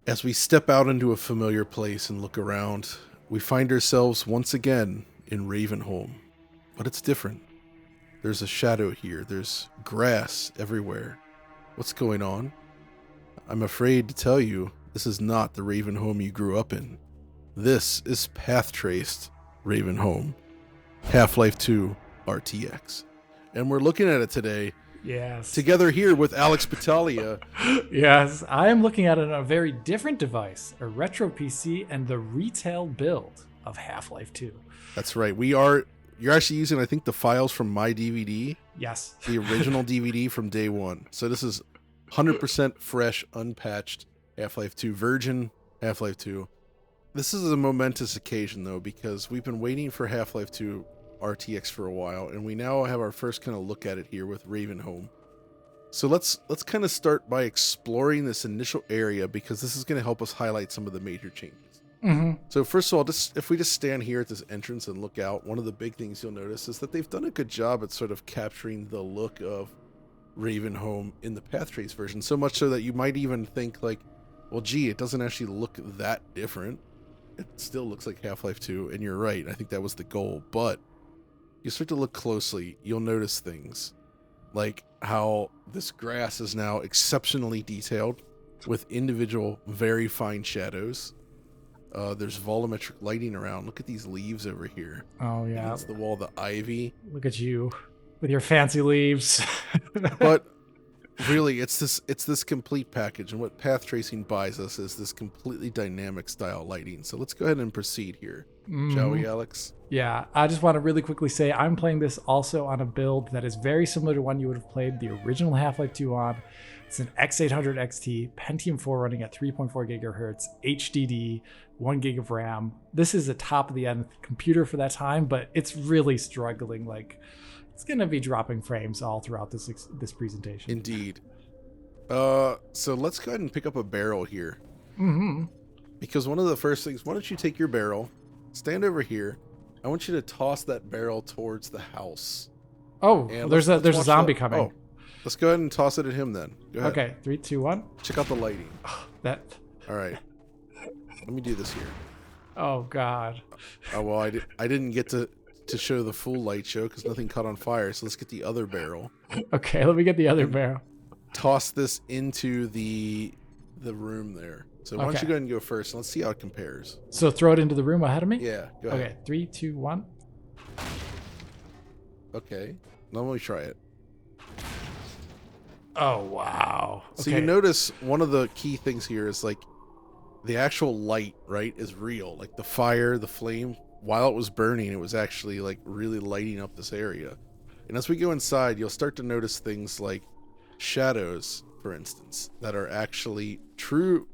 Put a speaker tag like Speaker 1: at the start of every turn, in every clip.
Speaker 1: As we step out into a familiar place and look around, we find ourselves once again in Ravenholm. But it's different. There's a shadow here. There's grass everywhere. What's going on? I'm afraid to tell you, this is not the Ravenholm you grew up in. This is path-traced Ravenholm. Half-Life 2 RTX. And we're looking at it today.
Speaker 2: Yes.
Speaker 1: Together here with Alex Battaglia.
Speaker 2: Yes, I am looking at it on a very different device, a Retro PC and the retail build of Half-Life 2.
Speaker 1: That's right. You're actually using, I think, the files from my DVD.
Speaker 2: Yes.
Speaker 1: The original DVD from day one. So this is 100% fresh, unpatched Half-Life 2, virgin Half-Life 2. This is a momentous occasion, though, because we've been waiting for Half-Life 2 RTX for a while, and we now have our first kind of look at it here with Ravenholm. So let's kind of start by exploring this initial area, because this is going to help us highlight some of the major changes.
Speaker 2: Mm-hmm.
Speaker 1: So first of all, if we just stand here at this entrance and look out, one of the big things you'll notice is that they've done a good job at sort of capturing the look of Ravenholm in the path trace version, so much so that you might even think like, well, gee, it doesn't actually look that different. It still looks like Half-Life 2, and you're right. I think that was the goal, but you start to look closely, you'll notice things like how this grass is now exceptionally detailed with individual, very fine shadows. There's volumetric lighting around. Look at these leaves over here.
Speaker 2: Oh, yeah.
Speaker 1: Against the wall, the ivy.
Speaker 2: Look at you with your fancy leaves.
Speaker 1: But really, it's this complete package, and what path tracing buys us is this completely dynamic style lighting. So let's go ahead and proceed here, shall we, Alex?
Speaker 2: Yeah, I just want to really quickly say I'm playing this also on a build that is very similar to one you would have played the original Half-Life 2 on. It's an X800 XT, Pentium 4 running at 3.4 gigahertz, HDD, 1 gig of RAM. This is a top of the end computer for that time, but it's really struggling. Like, it's going to be dropping frames all throughout this presentation.
Speaker 1: Indeed. So let's go ahead and pick up a barrel here.
Speaker 2: Mm-hmm.
Speaker 1: Because one of the first things, why don't you take your barrel, stand over here. I want you to toss that barrel towards the house.
Speaker 2: Oh,
Speaker 1: and
Speaker 2: there's a zombie coming.
Speaker 1: Oh, let's go ahead and toss it at him then. Go ahead.
Speaker 2: Okay, 3, 2, 1.
Speaker 1: Check out the lighting.
Speaker 2: That.
Speaker 1: All right. Let me do this here.
Speaker 2: Oh God.
Speaker 1: Oh well, I didn't get to show the full light show because nothing caught on fire. So let's get the other barrel.
Speaker 2: Okay, let me get the other barrel.
Speaker 1: Toss this into the room there. So why don't
Speaker 2: Okay.
Speaker 1: you go ahead and go first? And let's see how it compares.
Speaker 2: So throw it into the room ahead of me?
Speaker 1: Yeah, go ahead.
Speaker 2: Okay, 3, 2, 1.
Speaker 1: Okay. Now let me try it.
Speaker 2: Oh, wow.
Speaker 1: So you notice one of the key things here is like the actual light, right, is real. Like the fire, the flame, while it was burning, it was actually like really lighting up this area. And as we go inside, you'll start to notice things like shadows, for instance, that are actually true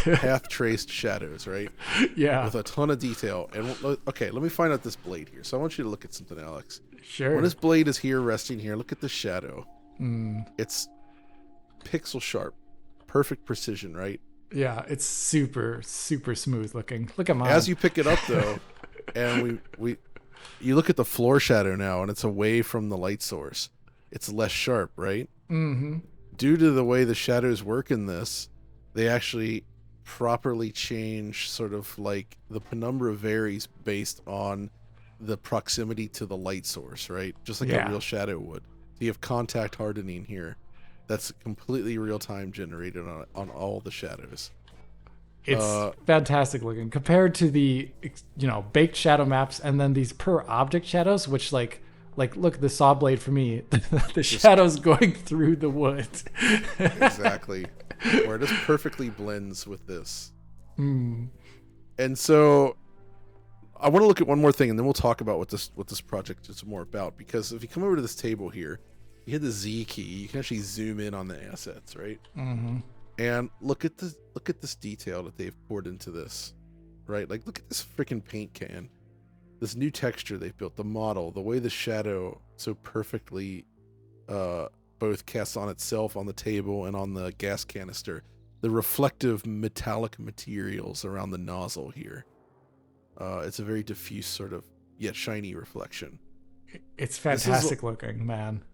Speaker 1: path traced shadows, right?
Speaker 2: Yeah.
Speaker 1: With a ton of detail. And okay, let me find out this blade here. So I want you to look at something, Alex.
Speaker 2: Sure.
Speaker 1: When this blade is here, resting here, look at the shadow.
Speaker 2: Mm.
Speaker 1: It's pixel sharp, perfect precision, right?
Speaker 2: Yeah, it's super, super smooth looking. Look at mine.
Speaker 1: As you pick it up, though, and you look at the floor shadow now, and it's away from the light source. It's less sharp, right?
Speaker 2: Mm-hmm.
Speaker 1: Due to the way the shadows work in this, they actually properly change sort of like the penumbra varies based on the proximity to the light source, right? Just like a real shadow would. So you have contact hardening here. That's completely real-time generated on all the shadows.
Speaker 2: It's fantastic looking compared to the, baked shadow maps and then these per object shadows, which like look at the saw blade for me, the shadows going through the wood.
Speaker 1: Exactly. Where it just perfectly blends with this.
Speaker 2: Mm.
Speaker 1: And so I want to look at one more thing, and then we'll talk about what this project is more about. Because if you come over to this table here, you hit the Z key, you can actually zoom in on the assets, right?
Speaker 2: Mm-hmm.
Speaker 1: And look at this detail that they've poured into this, right? Like, look at this freaking paint can, this new texture they've built, the model, the way the shadow so perfectly both casts on itself on the table and on the gas canister, the reflective metallic materials around the nozzle here. It's a very diffuse sort of yet shiny reflection.
Speaker 2: It's fantastic looking, man.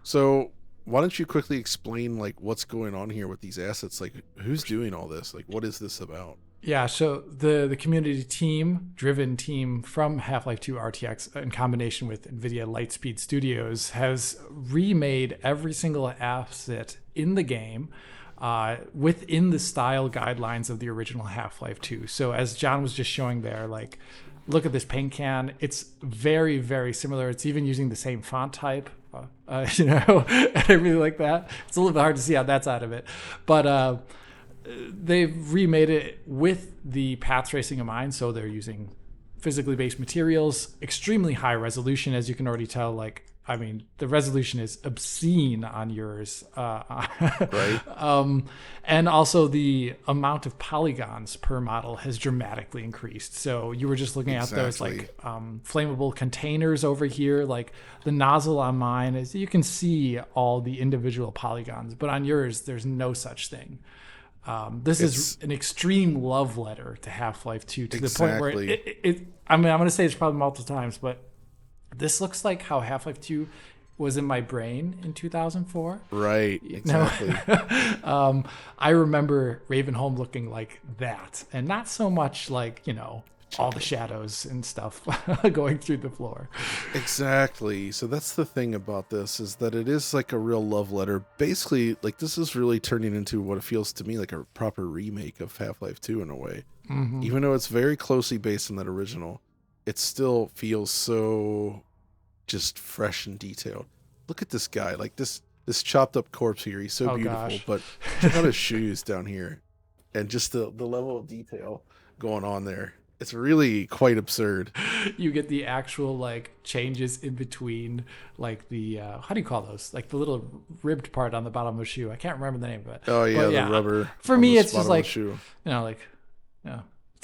Speaker 1: So why don't you quickly explain like what's going on here with these assets? Like, who's doing all this? Like, what is this about?
Speaker 2: Yeah, so the community team, driven team from Half-Life 2 RTX in combination with NVIDIA Lightspeed Studios has remade every single asset in the game within the style guidelines of the original Half-Life 2. So as John was just showing there, like, look at this paint can. It's very, very similar. It's even using the same font type, and everything like that. It's a little bit hard to see how that's out of it. But they've remade it with the path tracing in mind. So they're using physically based materials, extremely high resolution, as you can already tell. Like, I mean, the resolution is obscene on yours.
Speaker 1: Right.
Speaker 2: And also the amount of polygons per model has dramatically increased. So you were just looking at those like flammable containers over here. Like the nozzle on mine is, you can see all the individual polygons, but on yours, there's no such thing. This is an extreme love letter to Half-Life 2 to the point where I'm going to say it's probably multiple times, but this looks like how Half-Life 2 was in my brain in 2004.
Speaker 1: Right, exactly.
Speaker 2: I remember Ravenholm looking like that, and not so much like, all the shadows and stuff going through the floor.
Speaker 1: Exactly. So that's the thing about this, is that it is like a real love letter. Basically, like, this is really turning into what it feels to me like a proper remake of Half-Life 2 in a way. Mm-hmm. Even though it's very closely based on that original, it still feels so just fresh and detailed. Look at this guy, like this chopped up corpse here. He's so beautiful, gosh. But check out his shoes down here, and just the level of detail going on there. It's really quite absurd.
Speaker 2: You get the actual like changes in between, like the how do you call those? Like the little ribbed part on the bottom of a shoe. I can't remember the name of it.
Speaker 1: Oh yeah, the rubber.
Speaker 2: For me, it's just like it's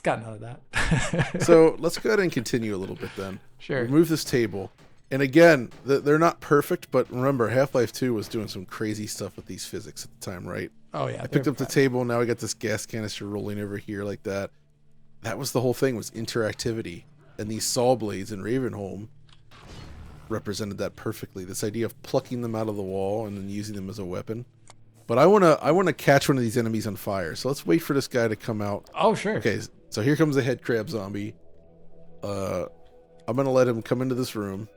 Speaker 2: got none of that.
Speaker 1: So let's go ahead and continue a little bit then.
Speaker 2: Sure.
Speaker 1: Remove this table. And again, they're not perfect, but remember, Half-Life 2 was doing some crazy stuff with these physics at the time, right?
Speaker 2: Oh yeah.
Speaker 1: I picked up the table. Now I got this gas canister rolling over here like that. That was the whole thing, was interactivity. And these saw blades in Ravenholm represented that perfectly. This idea of plucking them out of the wall and then using them as a weapon. But I wanna catch one of these enemies on fire. So let's wait for this guy to come out.
Speaker 2: Oh sure.
Speaker 1: Okay, so here comes the head crab zombie. I'm gonna let him come into this room.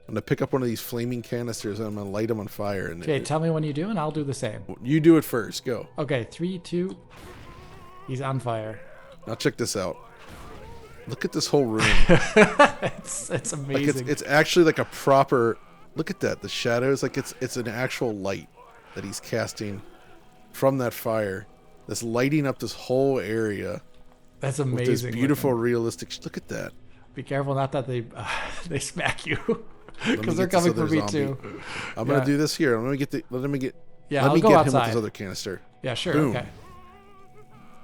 Speaker 1: I'm gonna pick up one of these flaming canisters and I'm gonna light him on fire.
Speaker 2: Okay, tell me when you do and I'll do the same.
Speaker 1: You do it first. Go.
Speaker 2: Okay, 3, 2. He's on fire.
Speaker 1: Now check this out. Look at this whole room.
Speaker 2: it's amazing.
Speaker 1: Like it's actually like a proper. Look at that. The shadows. Like it's an actual light that he's casting from that fire. That's lighting up this whole area.
Speaker 2: That's amazing.
Speaker 1: With this beautiful, realistic. Look at that.
Speaker 2: Be careful not that they smack you, because they're coming for me too.
Speaker 1: I'm gonna do this here. Let me get. Let me get
Speaker 2: him with
Speaker 1: this other canister.
Speaker 2: Yeah, sure.
Speaker 1: Boom.
Speaker 2: Okay.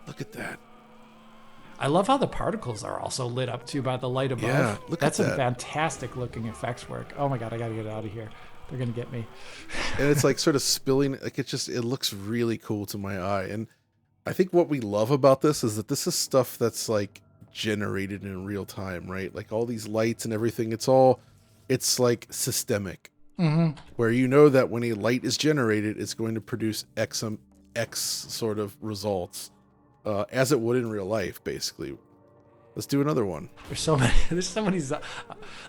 Speaker 1: Look at that.
Speaker 2: I love how the particles are also lit up too by the light above.
Speaker 1: Yeah,
Speaker 2: That's some fantastic looking effects work. Oh my god, I gotta get out of here. They're gonna get me.
Speaker 1: And it's like sort of spilling. Like it looks really cool to my eye. And I think what we love about this is that this is stuff that's like generated in real time, right? Like all these lights and everything. It's like systemic, where you know that when a light is generated, it's going to produce X sort of results. As it would in real life, basically. Let's do another one.
Speaker 2: There's so many.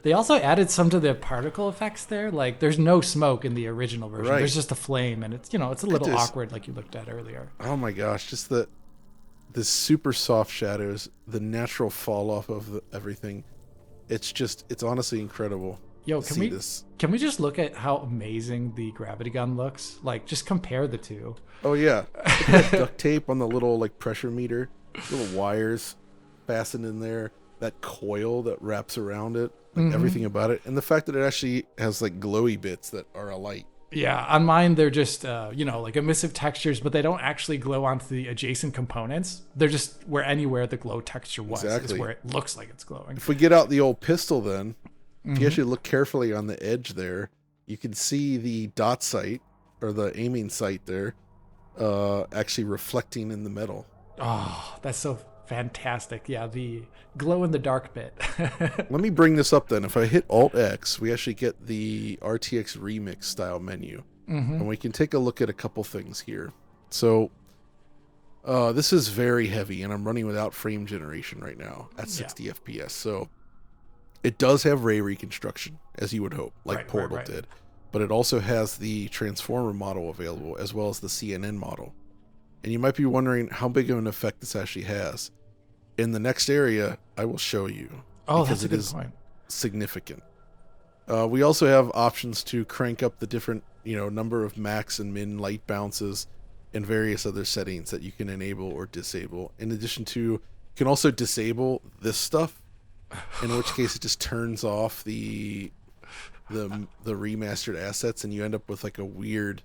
Speaker 2: They also added some to the particle effects there. Like, there's no smoke in the original version. Right. There's just a flame, and it's it's a little awkward, like you looked at earlier.
Speaker 1: Oh my gosh, just the super soft shadows, the natural fall off of everything. It's honestly incredible.
Speaker 2: Yo, can we just look at how amazing the gravity gun looks? Like, just compare the two.
Speaker 1: Oh yeah, look at that duct tape on the little like pressure meter, little wires fastened in there, that coil that wraps around it, like everything about it, and the fact that it actually has like glowy bits that are a light.
Speaker 2: Yeah, on mine they're just like emissive textures, but they don't actually glow onto the adjacent components. They're just anywhere the glow texture was is where it looks like it's glowing.
Speaker 1: If we get out the old pistol, then if you actually look carefully on the edge there, you can see the dot sight or the aiming sight there. Actually reflecting in the metal.
Speaker 2: Oh, that's so fantastic. Yeah, the glow in the dark bit.
Speaker 1: Let me bring this up then. If I hit Alt X, we actually get the RTX remix style menu. And we can take a look at a couple things here. So this is very heavy, and I'm running without frame generation right now at 60 FPS. So it does have ray reconstruction, as you would hope, like Portal did. But it also has the Transformer model available, as well as the CNN model. And you might be wondering how big of an effect this actually has. In the next area, I will show you.
Speaker 2: Oh, that's a good point.
Speaker 1: Significant. We also have options to crank up the different, number of max and min light bounces and various other settings that you can enable or disable. In addition to, you can also disable this stuff, in which case it just turns off the remastered assets, and you end up with like a weird,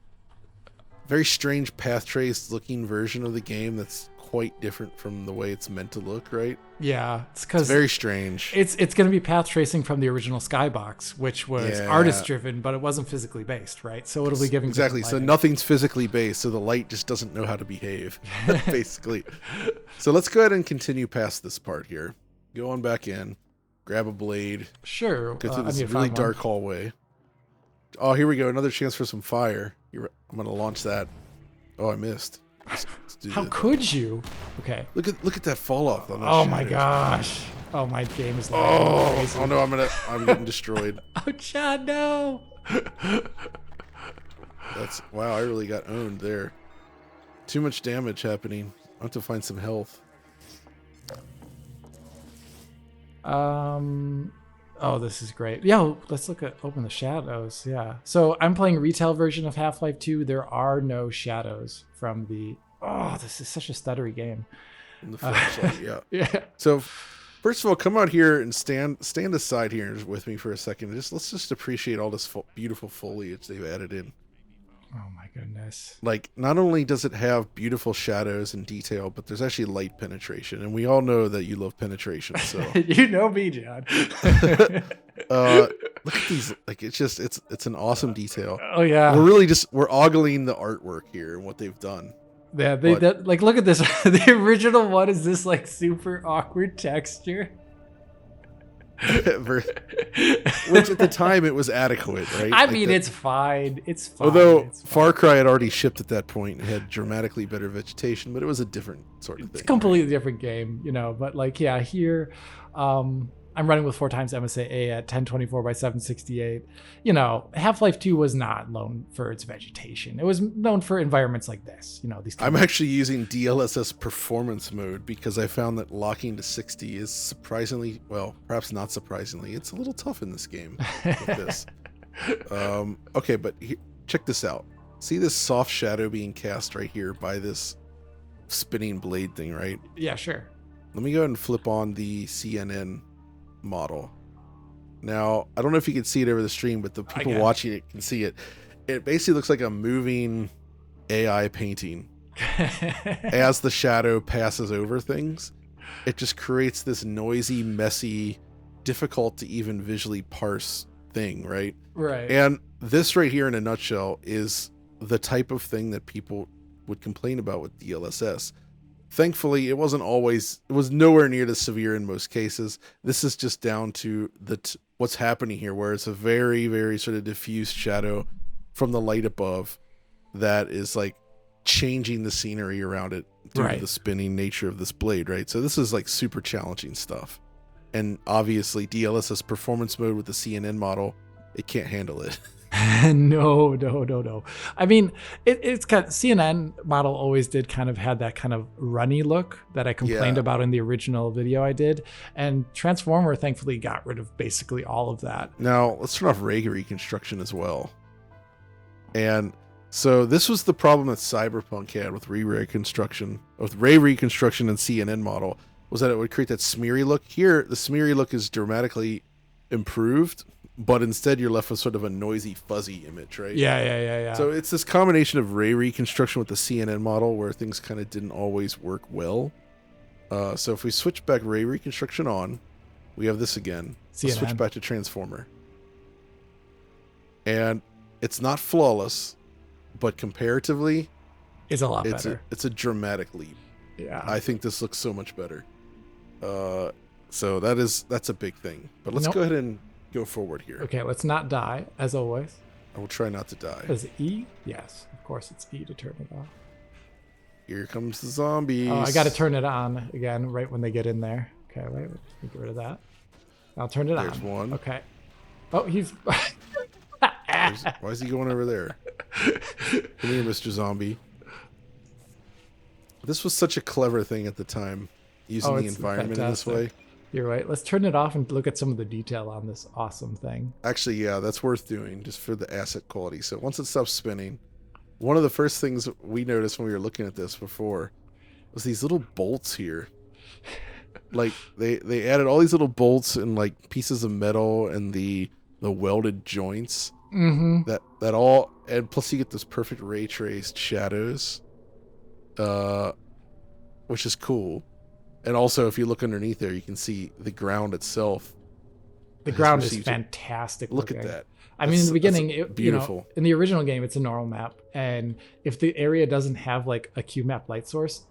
Speaker 1: very strange path trace looking version of the game that's quite different from the way it's meant to look, right?
Speaker 2: Yeah, it's
Speaker 1: very strange.
Speaker 2: It's going to be path tracing from the original Skybox, which was artist driven, but it wasn't physically based, right? So it'll be giving
Speaker 1: exactly. So nothing's physically based, so the light just doesn't know how to behave, basically. So let's go ahead and continue past this part here. Go on back in, grab a blade.
Speaker 2: Sure.
Speaker 1: Go through this really dark hallway. Oh, here we go. Another chance for some fire. I'm going to launch that. Oh, I missed. Let's do
Speaker 2: How
Speaker 1: that.
Speaker 2: could you? Okay.
Speaker 1: Look at that fall off.
Speaker 2: Oh my gosh. Oh, my game is
Speaker 1: crazy. Oh no, I'm getting destroyed.
Speaker 2: Oh, Chad, no.
Speaker 1: Wow, I really got owned there. Too much damage happening. I have to find some health.
Speaker 2: Oh, this is great. Yeah, let's open the shadows. Yeah. So I'm playing retail version of Half-Life 2. There are no shadows from the... Oh, this is such a stuttery game.
Speaker 1: In the flashlight, yeah.
Speaker 2: Yeah.
Speaker 1: So, first of all, come out here and stand aside here with me for a second. Let's just appreciate all this beautiful foliage they've added in.
Speaker 2: Oh my goodness.
Speaker 1: Like, not only does it have beautiful shadows and detail, but there's actually light penetration, and we all know that you love penetration, so
Speaker 2: you know me, John.
Speaker 1: Look at these, like it's an awesome detail.
Speaker 2: Oh yeah.
Speaker 1: We're ogling the artwork here and what they've done.
Speaker 2: Yeah, like look at this. The original one is this like super awkward texture.
Speaker 1: Which at the time it was adequate, right?
Speaker 2: I mean, it's fine. It's fine.
Speaker 1: Although Far Cry had already shipped at that point and had dramatically better vegetation, but it was a different sort of thing.
Speaker 2: It's a completely different game, but like, yeah, here, I'm running with 4x MSAA at 1024 by 768. Half-Life 2 was not known for its vegetation. It was known for environments like this.
Speaker 1: I'm actually using DLSS performance mode because I found that locking to 60 is surprisingly, well, perhaps not surprisingly, it's a little tough in this game with this. Okay, but check this out. See this soft shadow being cast right here by this spinning blade thing, right?
Speaker 2: Yeah, sure.
Speaker 1: Let me go ahead and flip on the CNN model. Now, I don't know if you can see it over the stream, but the people watching it can see it. It basically looks like a moving AI painting. As the shadow passes over things, it just creates this noisy, messy, difficult to even visually parse thing, right?
Speaker 2: Right.
Speaker 1: And this right here in a nutshell is the type of thing that people would complain about with DLSS. Thankfully, it was nowhere near as severe in most cases. This is just down to what's happening here, where it's a very, very sort of diffuse shadow from the light above that is like changing the scenery around it due to the spinning nature of this blade, right? So this is like super challenging stuff. And obviously, DLSS performance mode with the CNN model, it can't handle it.
Speaker 2: No. I mean, it's kind of, CNN model always did kind of had that kind of runny look that I complained about in the original video I did, and Transformer thankfully got rid of basically all of that.
Speaker 1: Now let's turn off ray reconstruction as well. And so this was the problem that Cyberpunk had with ray reconstruction and CNN model, was that it would create that smeary look. Here, the smeary look is dramatically improved, but instead you're left with sort of a noisy, fuzzy image, right?
Speaker 2: Yeah.
Speaker 1: So it's this combination of ray reconstruction with the CNN model where things kind of didn't always work well. So if we switch back ray reconstruction on, we have this again. Let's switch back to Transformer. And it's not flawless, but comparatively,
Speaker 2: it's a lot better.
Speaker 1: It's a dramatic leap.
Speaker 2: Yeah.
Speaker 1: I think this looks so much better. So that's a big thing. But let's go ahead and go forward here.
Speaker 2: Okay, let's not die, as always.
Speaker 1: I will try not to die.
Speaker 2: Is it E? Yes, of course it's E to turn it off.
Speaker 1: Here comes the zombies.
Speaker 2: Oh, I got to turn it on again right when they get in there. Okay, wait, let me get rid of that. I'll turn it on.
Speaker 1: There's one.
Speaker 2: Okay. Oh, he's...
Speaker 1: Why is he going over there? Come here, Mr. Zombie. This was such a clever thing at the time, using the environment
Speaker 2: fantastic.
Speaker 1: in this way.
Speaker 2: You're right. Let's turn it off and look at some of the detail on this awesome thing.
Speaker 1: Actually, yeah, that's worth doing just for the asset quality. So once it stops spinning, one of the first things we noticed when we were looking at this before was these little bolts here. Like they added all these little bolts and like pieces of metal and the welded joints.
Speaker 2: Mm-hmm.
Speaker 1: That all, and plus you get this perfect ray traced shadows, which is cool. And also, if you look underneath there, you can see the ground itself.
Speaker 2: The ground is fantastic.
Speaker 1: Look
Speaker 2: looking.
Speaker 1: at that.
Speaker 2: I mean, in the beginning,
Speaker 1: beautiful.
Speaker 2: In the original game, it's a normal map, and if the area doesn't have like a QMap light source,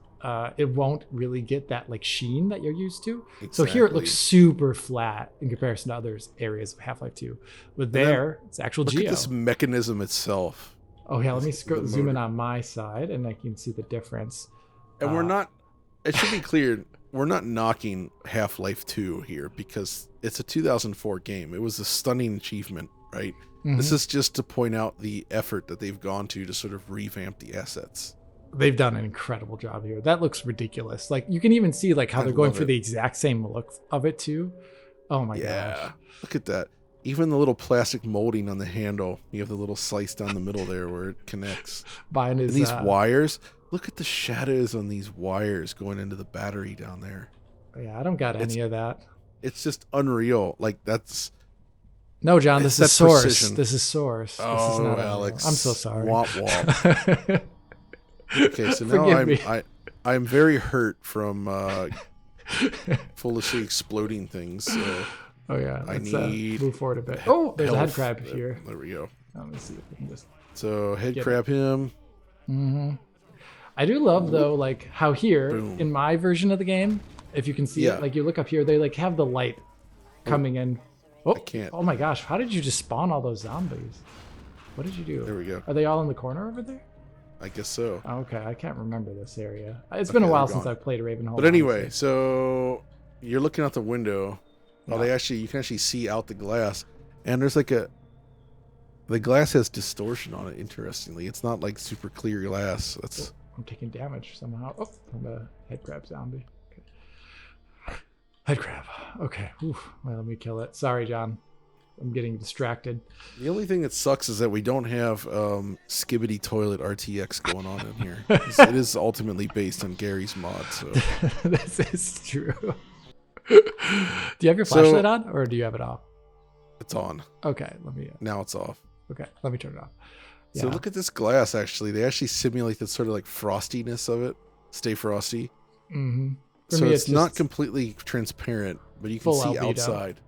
Speaker 2: it won't really get that like sheen that you're used to. Exactly. So here it looks super flat in comparison to other areas of Half-Life 2. But there, it's actual geo.
Speaker 1: Look at this mechanism itself.
Speaker 2: Oh yeah, let me zoom in on my side, and I can see the difference.
Speaker 1: And we're not. It should be clear. We're not knocking Half-Life 2 here because it's a 2004 game. It was a stunning achievement, right? Mm-hmm. This is just to point out the effort that they've gone to sort of revamp the assets.
Speaker 2: They've done an incredible job here. That looks ridiculous. Like you can even see like how they're going for the exact same look of it too. Oh my gosh.
Speaker 1: Yeah. Look at that. Even the little plastic molding on the handle. You have the little slice down the middle there where it connects.
Speaker 2: And
Speaker 1: these wires. Look at the shadows on these wires going into the battery down there.
Speaker 2: Yeah, I don't got any of that.
Speaker 1: It's just unreal. Like that's...
Speaker 2: No, John, this is Source. Precision. This is Source.
Speaker 1: Oh,
Speaker 2: this is not
Speaker 1: Alex.
Speaker 2: I'm so sorry.
Speaker 1: Womp womp. Okay, so now I'm very hurt from foolishly exploding things. So
Speaker 2: oh yeah,
Speaker 1: I need
Speaker 2: move forward a bit. Oh, there's a head crab here.
Speaker 1: There we go.
Speaker 2: Let me see if we can just.
Speaker 1: So head crab him.
Speaker 2: Mm-hmm. I do love though, like how here in my version of the game, if you can see it, like you look up here, they like have the light coming in. Oh, I can't. Oh my gosh, how did you just spawn all those zombies? What did you do?
Speaker 1: There we go.
Speaker 2: Are they all in the corner over there?
Speaker 1: I guess so.
Speaker 2: Okay, I can't remember this area. It's been a while since I've played Ravenholm.
Speaker 1: But anyway, so you're looking out the window. Well, you can actually see out the glass, and there's like the glass has distortion on it. Interestingly, it's not like super clear glass. That's.
Speaker 2: I'm taking damage somehow. Oh, from the head crab zombie. Okay. Head crab. Okay. Oof. Well, let me kill it. Sorry, John. I'm getting distracted.
Speaker 1: The only thing that sucks is that we don't have Skibbity Toilet RTX going on in here. It is ultimately based on Gary's mod. So
Speaker 2: this is true. Do you have your flashlight on, or do you have it off?
Speaker 1: It's on.
Speaker 2: Okay, let me.
Speaker 1: Now it's off.
Speaker 2: Okay, let me turn it off.
Speaker 1: Yeah. So look at this glass. Actually, they actually simulate the sort of like frostiness of it. Stay frosty.
Speaker 2: Mm-hmm.
Speaker 1: So it's not completely transparent, but you can see
Speaker 2: albedo.
Speaker 1: Outside.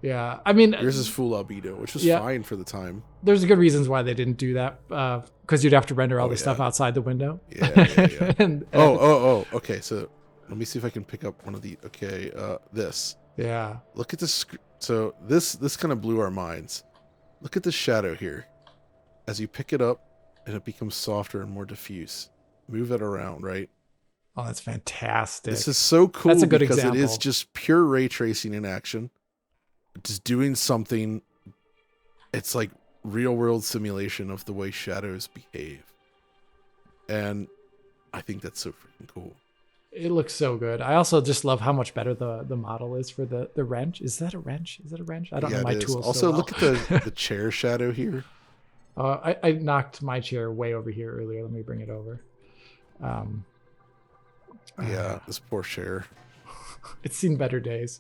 Speaker 2: Yeah, I mean,
Speaker 1: yours is full albedo, which was fine for the time.
Speaker 2: There's good reasons why they didn't do that, because you'd have to render all the stuff outside the window.
Speaker 1: Yeah. Okay, so let me see if I can pick up one of the. Okay, this.
Speaker 2: Yeah.
Speaker 1: Look at this. So this kind of blew our minds. Look at the shadow here. As you pick it up, and it becomes softer and more diffuse. Move it around, right?
Speaker 2: Oh, that's fantastic.
Speaker 1: This is so cool.
Speaker 2: That's a good
Speaker 1: because
Speaker 2: example.
Speaker 1: It is just pure ray tracing in action. Just doing something. It's like real world simulation of the way shadows behave. And I think that's so freaking cool.
Speaker 2: It looks so good. I also just love how much better the model is for the wrench. Is that a wrench? Is that a wrench? I don't know my tools.
Speaker 1: Also,
Speaker 2: so well.
Speaker 1: Look at the chair shadow here.
Speaker 2: I knocked my chair way over here earlier. Let me bring it over.
Speaker 1: This poor chair.
Speaker 2: It's seen better days.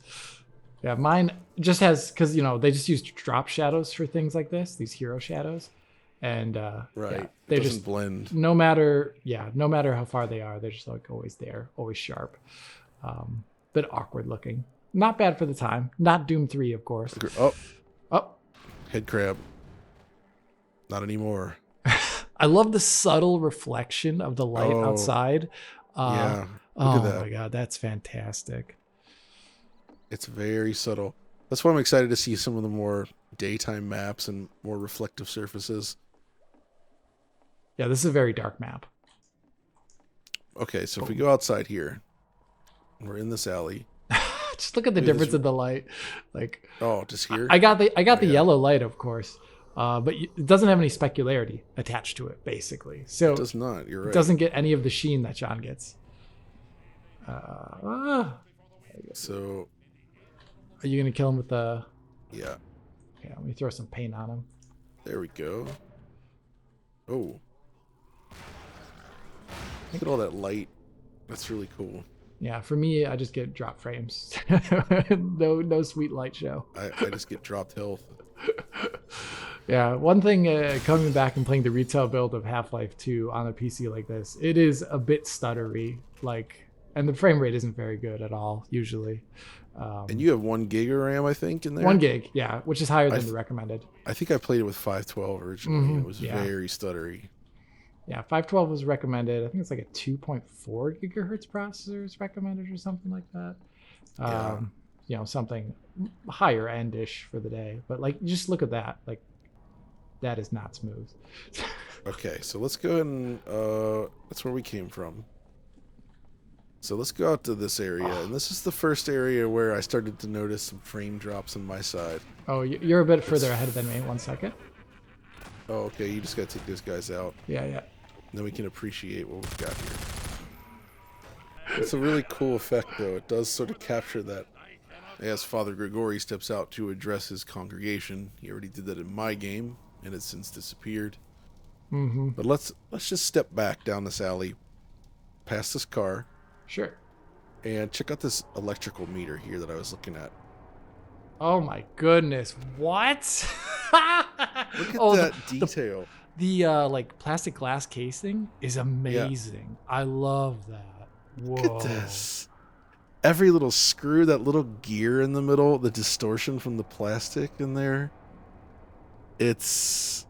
Speaker 2: Yeah, mine just has, because they just use drop shadows for things like this, these hero shadows, and they just
Speaker 1: blend.
Speaker 2: No matter how far they are, they're just like always there, always sharp, but awkward looking. Not bad for the time. Not Doom 3, of course.
Speaker 1: Head crab. Not anymore.
Speaker 2: I love the subtle reflection of the light outside.
Speaker 1: Look at that.
Speaker 2: My god, that's fantastic.
Speaker 1: It's very subtle. That's why I'm excited to see some of the more daytime maps and more reflective surfaces.
Speaker 2: Yeah, this is a very dark map.
Speaker 1: Okay, so if we go outside here, we're in this alley.
Speaker 2: Just look at the difference in the light. Like,
Speaker 1: oh, just here.
Speaker 2: I got the yellow light, of course, but it doesn't have any specularity attached to it, basically. So
Speaker 1: it does not. You're right.
Speaker 2: It doesn't get any of the sheen that John gets.
Speaker 1: So,
Speaker 2: are you gonna kill him with the?
Speaker 1: Yeah.
Speaker 2: Yeah, let me throw some paint on him.
Speaker 1: There we go. Oh. Look at all that light. That's really cool.
Speaker 2: Yeah, for me, I just get drop frames. no sweet light show.
Speaker 1: I just get dropped health.
Speaker 2: Yeah, one thing coming back and playing the retail build of Half-Life 2 on a PC like this, it is a bit stuttery, and the frame rate isn't very good at all usually.
Speaker 1: And you have 1 gig of RAM, I think, in there.
Speaker 2: 1 gig, yeah, which is higher than the recommended.
Speaker 1: I think I played it with 512 originally. Mm-hmm. It was very stuttery.
Speaker 2: Yeah, 512 was recommended. I think it's like a 2.4 gigahertz processor is recommended or something like that. Something higher end-ish for the day. But just look at that. That is not smooth.
Speaker 1: Okay, so let's go ahead and that's where we came from. So let's go out to this area, and this is the first area where I started to notice some frame drops on my side.
Speaker 2: Oh, you're a bit further ahead than me. 1 second.
Speaker 1: Oh, okay. You just got to take those guys out.
Speaker 2: Yeah.
Speaker 1: And then we can appreciate what we've got here. It's a really cool effect, though. It does sort of capture that. As Father Gregori steps out to address his congregation, he already did that in my game, and it's since disappeared.
Speaker 2: Mm-hmm.
Speaker 1: But let's just step back down this alley, past this car.
Speaker 2: Sure.
Speaker 1: And check out this electrical meter here that I was looking at.
Speaker 2: Oh my goodness! What?
Speaker 1: Look at that detail.
Speaker 2: The plastic glass casing is amazing. Yeah. I love that. Whoa.
Speaker 1: Look at this. Every little screw, that little gear in the middle, the distortion from the plastic in there. It's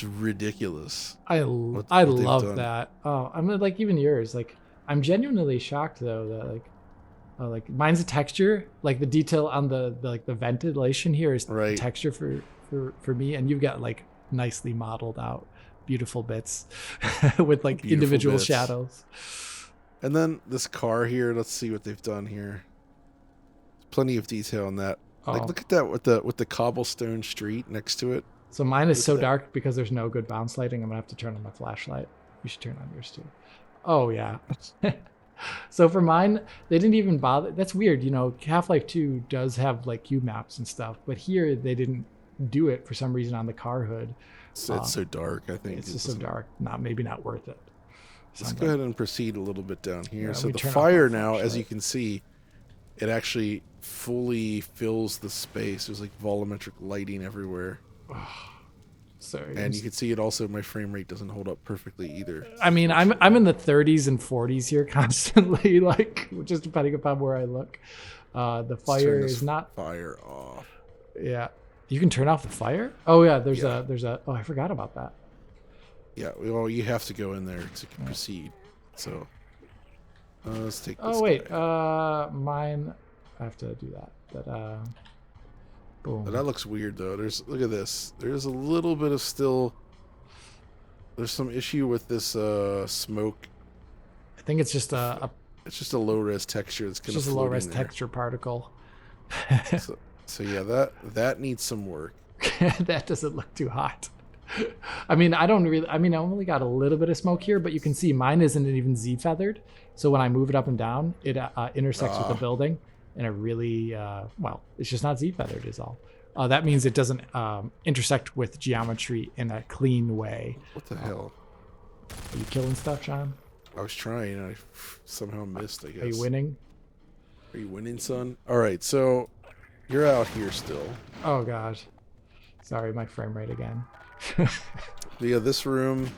Speaker 1: ridiculous.
Speaker 2: I love that. Oh, I mean, even yours. I'm genuinely shocked though that mine's a texture. The detail on the ventilation here is
Speaker 1: right.
Speaker 2: Texture for me, and you've got nicely modeled out beautiful bits with beautiful individual bits. Shadows.
Speaker 1: And then this car here, let's see what they've done here. Plenty of detail on that.
Speaker 2: Oh.
Speaker 1: Look at that with the cobblestone street next to it.
Speaker 2: So mine is so dark because there's no good bounce lighting. I'm gonna have to turn on my flashlight. You should turn on yours too. Oh yeah. So for mine, they didn't even bother. That's weird. Half-Life 2 does have cube maps and stuff, but here they didn't do it for some reason on the car hood.
Speaker 1: So it's so dark, I think.
Speaker 2: It's just so dark. Maybe not worth it.
Speaker 1: Let's go ahead and proceed a little bit down here. So the fire now, as you can see, it actually fully fills the space. There's volumetric lighting everywhere.
Speaker 2: Sorry.
Speaker 1: And you can see it also, my frame rate doesn't hold up perfectly either.
Speaker 2: I mean, I'm in the 30s and 40s here constantly, just depending upon where I look. The fire is not
Speaker 1: fire off.
Speaker 2: Yeah. You can turn off the fire? Oh yeah, there's a I forgot about that.
Speaker 1: Yeah, well, you have to go in there to proceed. So let's take this.
Speaker 2: Oh wait,
Speaker 1: guy.
Speaker 2: Mine I have to do that. But boom.
Speaker 1: That looks weird though. Look at this. There's a little bit of there's some issue with this smoke.
Speaker 2: I think it's just
Speaker 1: it's just a low res texture that's
Speaker 2: just a low res texture particle.
Speaker 1: So yeah, that needs some work.
Speaker 2: That doesn't look too hot. I mean, I only got a little bit of smoke here, but you can see mine isn't even Z feathered. So when I move it up and down, it intersects with the building, and it really, it's just not Z feathered is all. That means it doesn't intersect with geometry in a clean way.
Speaker 1: What the hell?
Speaker 2: Are you killing stuff, John?
Speaker 1: I was trying. I somehow missed, I guess.
Speaker 2: Are you winning?
Speaker 1: Are you winning, son? All right, so you're out here still.
Speaker 2: Oh, gosh. Sorry, my frame rate again.
Speaker 1: Yeah, this room,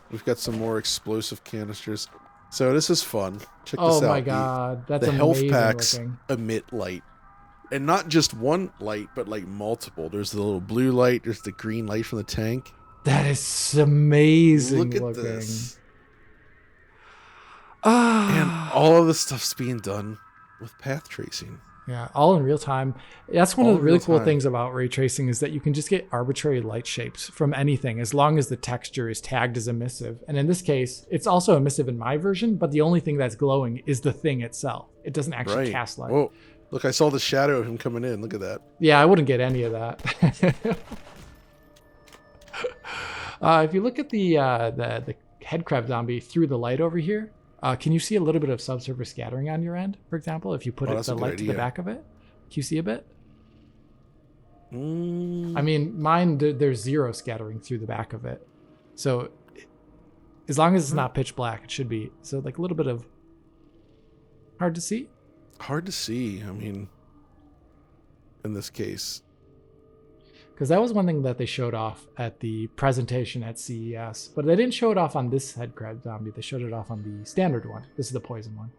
Speaker 1: we've got some more explosive canisters. So this is fun. Check this out.
Speaker 2: Oh my god, that's amazing.
Speaker 1: The health packs
Speaker 2: looking.
Speaker 1: emit light. And not just one light, but multiple. There's the little blue light, there's the green light from the tank.
Speaker 2: That is amazing looking.
Speaker 1: Look at this. And all of this stuff's being done with path tracing.
Speaker 2: Yeah, all in real time. That's one
Speaker 1: All
Speaker 2: of the
Speaker 1: in
Speaker 2: really
Speaker 1: real
Speaker 2: cool
Speaker 1: time.
Speaker 2: things about ray tracing is that you can just get arbitrary light shapes from anything as long as the texture is tagged as emissive. And in this case, it's also emissive in my version, but the only thing that's glowing is the thing itself. It doesn't actually
Speaker 1: Right.
Speaker 2: cast light.
Speaker 1: Whoa. Look, I saw the shadow of him coming in. Look at that.
Speaker 2: Yeah, I wouldn't get any of that. If you look at the head crab zombie through the light over here, can you see a little bit of subsurface scattering on your end, for example, if you put
Speaker 1: That's
Speaker 2: the
Speaker 1: a good
Speaker 2: light to the
Speaker 1: idea.
Speaker 2: back of it? Can you see a bit?
Speaker 1: Mm,
Speaker 2: I mean, mine, there's zero scattering through the back of it. So as long as it's not pitch black, it should be. So like a little bit of hard to see.
Speaker 1: hard to see. I mean, in this case.
Speaker 2: Because that was one thing that they showed off at the presentation at CES. But they didn't show it off on this head crab zombie. They showed it off on the standard one. This is the poison one.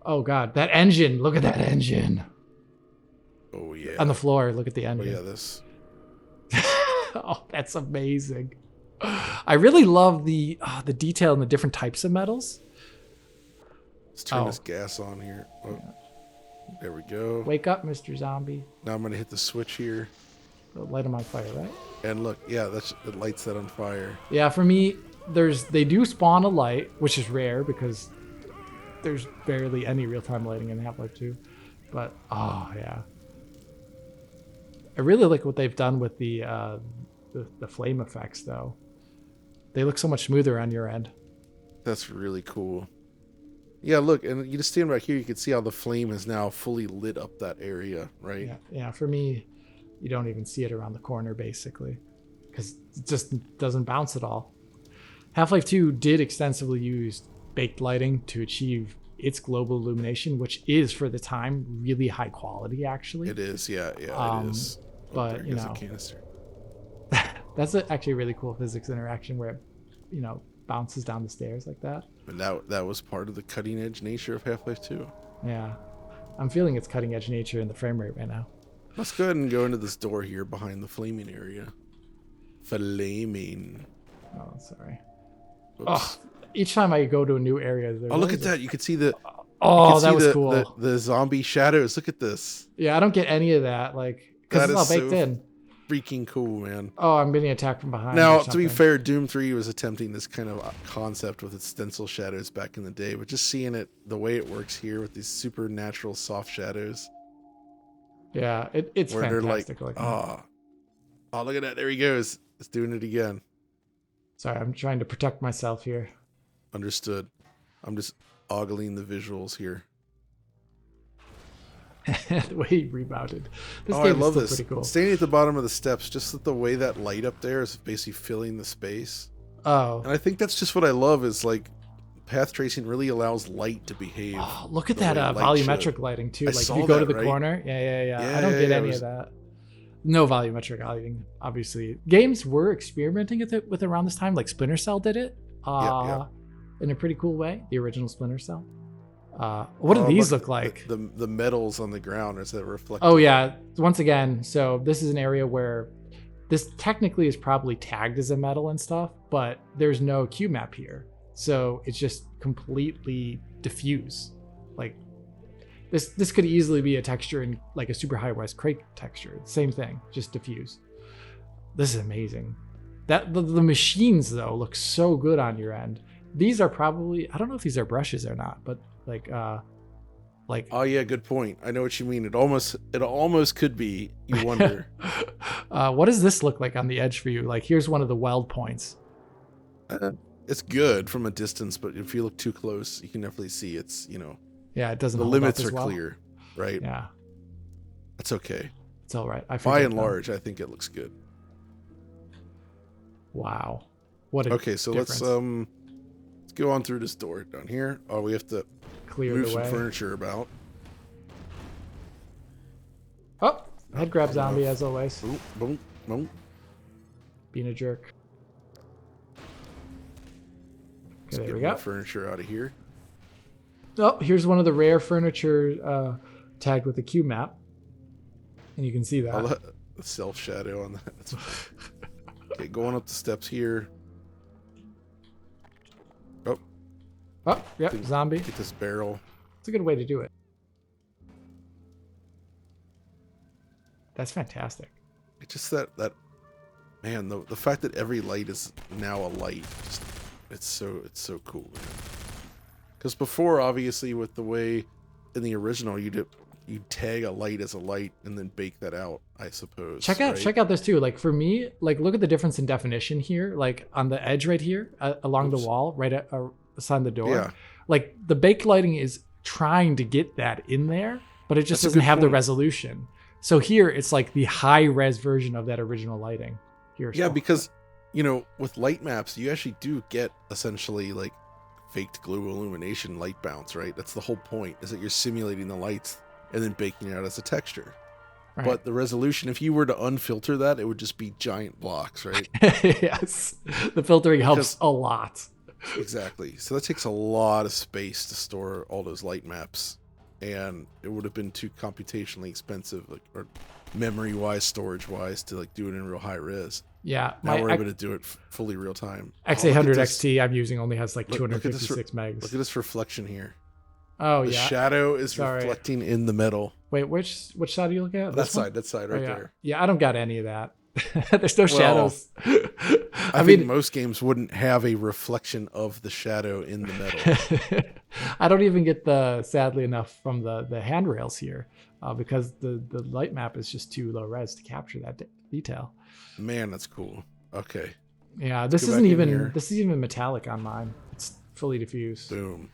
Speaker 2: Oh, God. That engine. Look at that engine.
Speaker 1: Oh, yeah.
Speaker 2: On the floor. Look at the
Speaker 1: Oh,
Speaker 2: engine.
Speaker 1: yeah, this.
Speaker 2: Oh, that's amazing. I really love the detail in the different types of metals.
Speaker 1: Let's turn this gas on here. Oh,
Speaker 2: Yeah.
Speaker 1: there we go.
Speaker 2: Wake up, Mr. Zombie.
Speaker 1: Now I'm going to hit the switch here.
Speaker 2: Light him on fire, right?
Speaker 1: And look, yeah, it lights that on fire.
Speaker 2: Yeah, for me, they do spawn a light, which is rare because there's barely any real-time lighting in Half-Life 2. But oh yeah, I really like what they've done with the flame effects though. They look so much smoother on your end.
Speaker 1: That's really cool. Yeah, look, and you just stand right here, you can see how the flame has now fully lit up that area, right?
Speaker 2: Yeah. For me, you don't even see it around the corner basically, because it just doesn't bounce at all. Half-Life 2 did extensively use baked lighting to achieve its global illumination, which is for the time really high quality actually.
Speaker 1: It is, yeah, it is. Oh,
Speaker 2: but
Speaker 1: there
Speaker 2: you
Speaker 1: goes a
Speaker 2: know,
Speaker 1: canister.
Speaker 2: that's actually a really cool physics interaction where it, bounces down the stairs like that.
Speaker 1: But that was part of the cutting edge nature of Half-Life 2.
Speaker 2: Yeah, I'm feeling its cutting edge nature in the frame rate right now.
Speaker 1: Let's go ahead and go into this door here behind the flaming area. Flaming.
Speaker 2: Oh, sorry.
Speaker 1: Oops.
Speaker 2: Oh, each time I go to a new area,
Speaker 1: Oh, look at that! You can see the.
Speaker 2: Oh, that was cool.
Speaker 1: The zombie shadows. Look at this.
Speaker 2: Yeah, I don't get any of that, like, because it's all baked in.
Speaker 1: Freaking cool, man.
Speaker 2: Oh, I'm getting attacked from behind.
Speaker 1: Now, to be fair, Doom 3 was attempting this kind of concept with its stencil shadows back in the day, but just seeing it the way it works here with these supernatural soft shadows.
Speaker 2: Yeah, it's
Speaker 1: where
Speaker 2: fantastic.
Speaker 1: They're like, oh, look at that! There he goes. It's doing it again.
Speaker 2: Sorry, I'm trying to protect myself here.
Speaker 1: Understood. I'm just ogling the visuals here.
Speaker 2: The way he rebounded. This
Speaker 1: I
Speaker 2: game
Speaker 1: love
Speaker 2: is
Speaker 1: this.
Speaker 2: Pretty cool.
Speaker 1: Standing at the bottom of the steps, just the way that light up there is basically filling the space.
Speaker 2: Oh.
Speaker 1: And I think that's just what I love is like path tracing really allows light to behave.
Speaker 2: Oh, look at that volumetric lighting too. Like if you go to the corner. Yeah. I don't get any of that. No volumetric lighting, obviously. Games were experimenting with it around this time. Like Splinter Cell did it in a pretty cool way. The original Splinter Cell. What do these look like?
Speaker 1: The metals on the ground, or is that reflective?
Speaker 2: Oh yeah. Once again, so this is an area where this technically is probably tagged as a metal and stuff, but there's no Q map here. So it's just completely diffuse. Like this could easily be a texture in like a super high res crate texture. Same thing, just diffuse. This is amazing. That the machines though look so good on your end. These are probably, I don't know if these are brushes or not, but like
Speaker 1: oh yeah, good point. I know what you mean. It almost could be. You wonder.
Speaker 2: What does this look like on the edge for you? Like here's one of the weld points.
Speaker 1: It's good from a distance, but if you look too close, you can definitely see it's,
Speaker 2: yeah, it doesn't.
Speaker 1: The limits are clear, right?
Speaker 2: Yeah,
Speaker 1: that's okay.
Speaker 2: It's all right.
Speaker 1: By and large, I think it looks good.
Speaker 2: Wow, what a
Speaker 1: okay. So
Speaker 2: difference.
Speaker 1: let's go on through this door down here. Oh, we have to move some furniture about.
Speaker 2: Oh, head grab zombie as always.
Speaker 1: Boom, boom, boom.
Speaker 2: Being a jerk.
Speaker 1: Okay, there we go. Furniture out of here.
Speaker 2: Oh, here's one of the rare furniture tagged with a Q map, and you can see that.
Speaker 1: The self shadow on that. That's okay, going up the steps here.
Speaker 2: Oh, yep, zombie.
Speaker 1: Get this barrel.
Speaker 2: It's a good way to do it. That's fantastic.
Speaker 1: It's just that man, the fact that every light is now a light, just, it's so cool, man. Because before, obviously, with the way in the original, you'd tag a light as a light and then bake that out, I suppose.
Speaker 2: Check out this too. Like for me, like look at the difference in definition here. Like on the edge right here, along the wall, right beside the door.
Speaker 1: Yeah.
Speaker 2: Like the baked lighting is trying to get that in there, but it just doesn't have the resolution. So here it's like the high res version of that original lighting. Here.
Speaker 1: Yeah, because with light maps, you actually do get essentially like faked glue illumination light bounce, right? That's the whole point, is that you're simulating the lights and then baking it out as a texture. Right. But the resolution, if you were to unfilter that, it would just be giant blocks, right?
Speaker 2: Yes. The filtering helps a lot.
Speaker 1: Exactly. So that takes a lot of space to store all those light maps. And it would have been too computationally expensive, or memory-wise, storage-wise, to like do it in real high res.
Speaker 2: Yeah.
Speaker 1: Now we're able to do it fully real time.
Speaker 2: X800 XT I'm using only has like 256 megs.
Speaker 1: Look at this reflection here.
Speaker 2: Oh,
Speaker 1: the shadow is reflecting in the metal.
Speaker 2: Wait, which side are you looking at?
Speaker 1: That side right there.
Speaker 2: Yeah, I don't got any of that. There's no shadows.
Speaker 1: I mean, most games wouldn't have a reflection of the shadow in the metal.
Speaker 2: I don't even get sadly enough from the handrails here because the light map is just too low res to capture that detail. Man,
Speaker 1: that's cool. Okay.
Speaker 2: Yeah, this isn't even metallic on mine. It's fully diffused.
Speaker 1: Boom.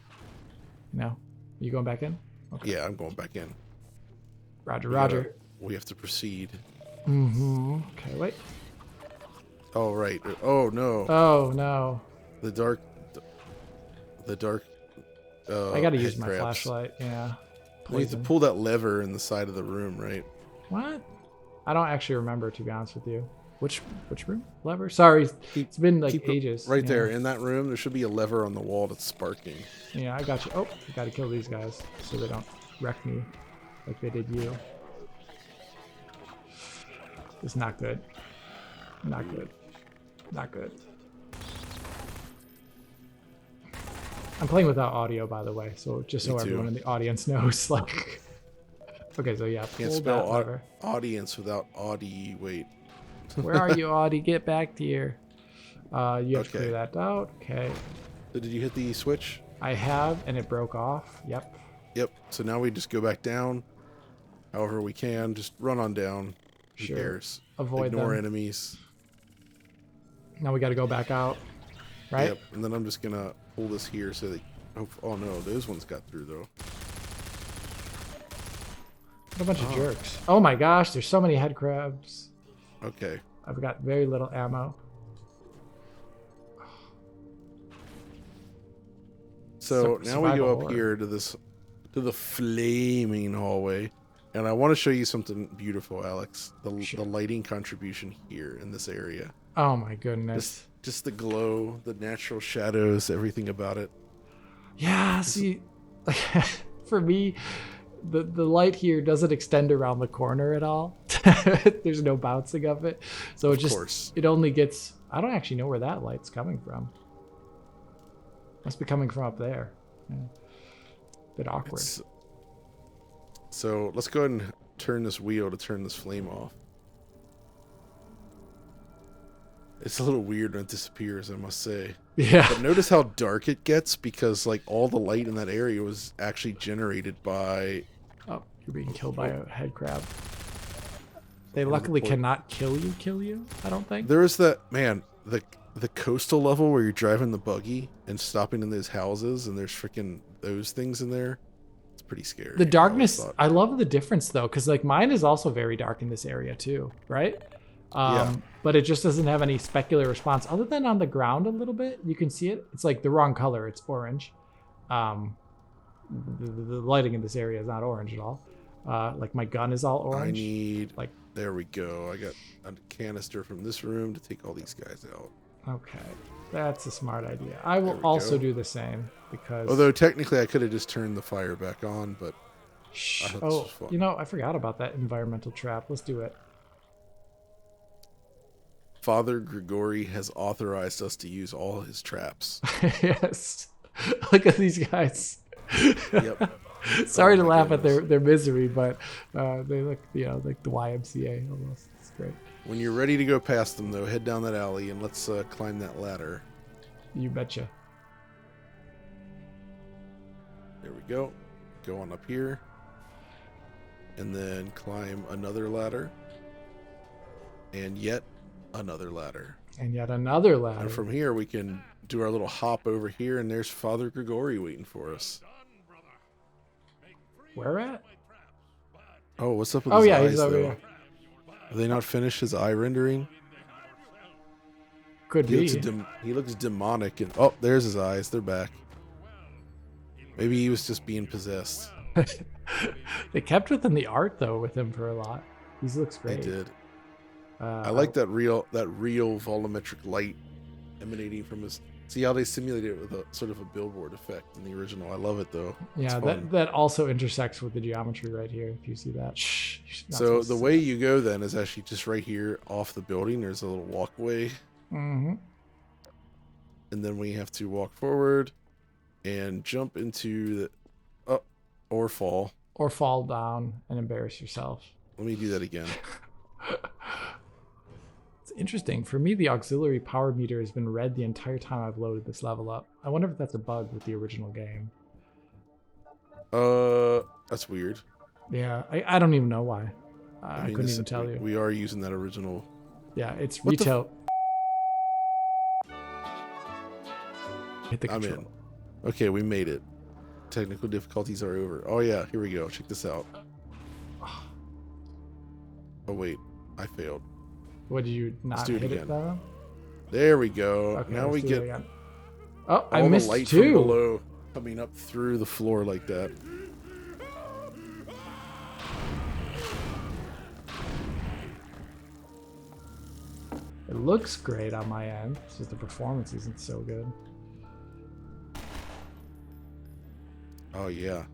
Speaker 2: No. You going back in?
Speaker 1: Okay. Yeah, I'm going back in.
Speaker 2: Roger.
Speaker 1: We have to proceed.
Speaker 2: Mm-hmm. Okay, wait.
Speaker 1: Oh, right. Oh, no.
Speaker 2: Oh, no.
Speaker 1: The dark.
Speaker 2: I gotta use my flashlight. Yeah.
Speaker 1: You have to pull that lever in the side of the room, right?
Speaker 2: What? I don't actually remember, to be honest with you. Which room? Lever? Sorry, it's been like ages.
Speaker 1: Right there in that room, there should be a lever on the wall that's sparking.
Speaker 2: Yeah, I got you. Oh, I gotta kill these guys so they don't wreck me like they did you. It's not good. Not good. Not good. I'm playing without audio, by the way, so just so everyone in the audience knows. Like, okay, so yeah,
Speaker 1: can't spell audience without Audi. Wait.
Speaker 2: Where are you, Audi? Get back here. You have to clear that out. Okay.
Speaker 1: So did you hit the switch?
Speaker 2: I have, and it broke off. Yep.
Speaker 1: Yep. So now we just go back down. However we can, just run on down. Who cares? Ignore enemies.
Speaker 2: Now we got to go back out, right?
Speaker 1: Yep. And then I'm just gonna pull this here so they. Oh no, those ones got through though.
Speaker 2: What a bunch of jerks! Oh my gosh, there's so many head crabs.
Speaker 1: Okay.
Speaker 2: I've got very little ammo.
Speaker 1: So now we go up here to the flaming hallway, and I want to show you something beautiful, Alex. The lighting contribution here in this area.
Speaker 2: Oh my goodness!
Speaker 1: Just the glow, the natural shadows, everything about it.
Speaker 2: Yeah. See, for me, the light here doesn't extend around the corner at all. There's no bouncing of it, so it only gets. I don't actually know where that light's coming from. Must be coming from up there. Yeah. Bit awkward.
Speaker 1: So let's go ahead and turn this wheel to turn this flame off. It's a little weird when it disappears, I must say.
Speaker 2: Yeah.
Speaker 1: But notice how dark it gets, because like all the light in that area was actually generated by.
Speaker 2: Oh, you're being killed by a head crab. They luckily cannot kill you. I don't think.
Speaker 1: There is that the coastal level where you're driving the buggy and stopping in those houses, and there's freaking those things in there. It's pretty scary.
Speaker 2: The darkness. I love the difference though, because like mine is also very dark in this area too, right?
Speaker 1: Yeah.
Speaker 2: But it just doesn't have any specular response other than on the ground a little bit. You can see it. It's like the wrong color. It's orange. The lighting in this area is not orange at all. Like my gun is all orange.
Speaker 1: There we go. I got a canister from this room to take all these guys out.
Speaker 2: Okay, that's a smart idea. I will also do the same because.
Speaker 1: Although technically I could have just turned the fire back on, but.
Speaker 2: I forgot about that environmental trap. Let's do it.
Speaker 1: Father Gregori has authorized us to use all his traps.
Speaker 2: Yes. Look at these guys.
Speaker 1: Yep.
Speaker 2: Sorry to
Speaker 1: my
Speaker 2: laugh at
Speaker 1: goodness.
Speaker 2: their misery, but they look, like the YMCA almost. It's great.
Speaker 1: When you're ready to go past them, though, head down that alley and let's climb that ladder.
Speaker 2: You betcha.
Speaker 1: There we go. Go on up here. And then climb another ladder. And yet another ladder.
Speaker 2: And yet another ladder.
Speaker 1: And from here, we can do our little hop over here, and there's Father Gregori waiting for us.
Speaker 2: Where at?
Speaker 1: Oh, what's up with his eyes,
Speaker 2: he's over
Speaker 1: though?
Speaker 2: here.
Speaker 1: Have they not finished his eye rendering?
Speaker 2: Could
Speaker 1: He
Speaker 2: be.
Speaker 1: he looks demonic. And oh, there's his eyes. They're back. Maybe he was just being possessed.
Speaker 2: They kept within the art though with him for a lot. He looks
Speaker 1: They
Speaker 2: great.
Speaker 1: did. I like that real volumetric light emanating from his. See how they simulated it with a sort of a billboard effect in the original. I love it though.
Speaker 2: Yeah, that also intersects with the geometry right here. If you see that. Shh.
Speaker 1: So the way you go then is actually just right here off the building. There's a little walkway.
Speaker 2: Mm-hmm.
Speaker 1: And then we have to walk forward and jump into the or fall.
Speaker 2: Or fall down and embarrass yourself.
Speaker 1: Let me do that again.
Speaker 2: It's interesting. For me, the auxiliary power meter has been red the entire time I've loaded this level up. I wonder if that's a bug with the original game.
Speaker 1: That's weird.
Speaker 2: Yeah, I don't even know why. I
Speaker 1: mean,
Speaker 2: couldn't even tell you.
Speaker 1: We are using that original.
Speaker 2: Yeah, it's
Speaker 1: What the
Speaker 2: retail. Hit the
Speaker 1: I'm
Speaker 2: control.
Speaker 1: in. Okay, we made it. Technical difficulties are over. Oh yeah, here we go. Check this out. Oh wait, I failed.
Speaker 2: What, did you not
Speaker 1: Let's do it
Speaker 2: hit
Speaker 1: again.
Speaker 2: it though?
Speaker 1: There we go.
Speaker 2: Okay,
Speaker 1: now
Speaker 2: let's
Speaker 1: we
Speaker 2: do it
Speaker 1: get
Speaker 2: again. Oh, I
Speaker 1: all the
Speaker 2: missed
Speaker 1: light from
Speaker 2: two.
Speaker 1: below coming up through the floor like that.
Speaker 2: It looks great on my end. It's just the performance isn't so good.
Speaker 1: Oh yeah.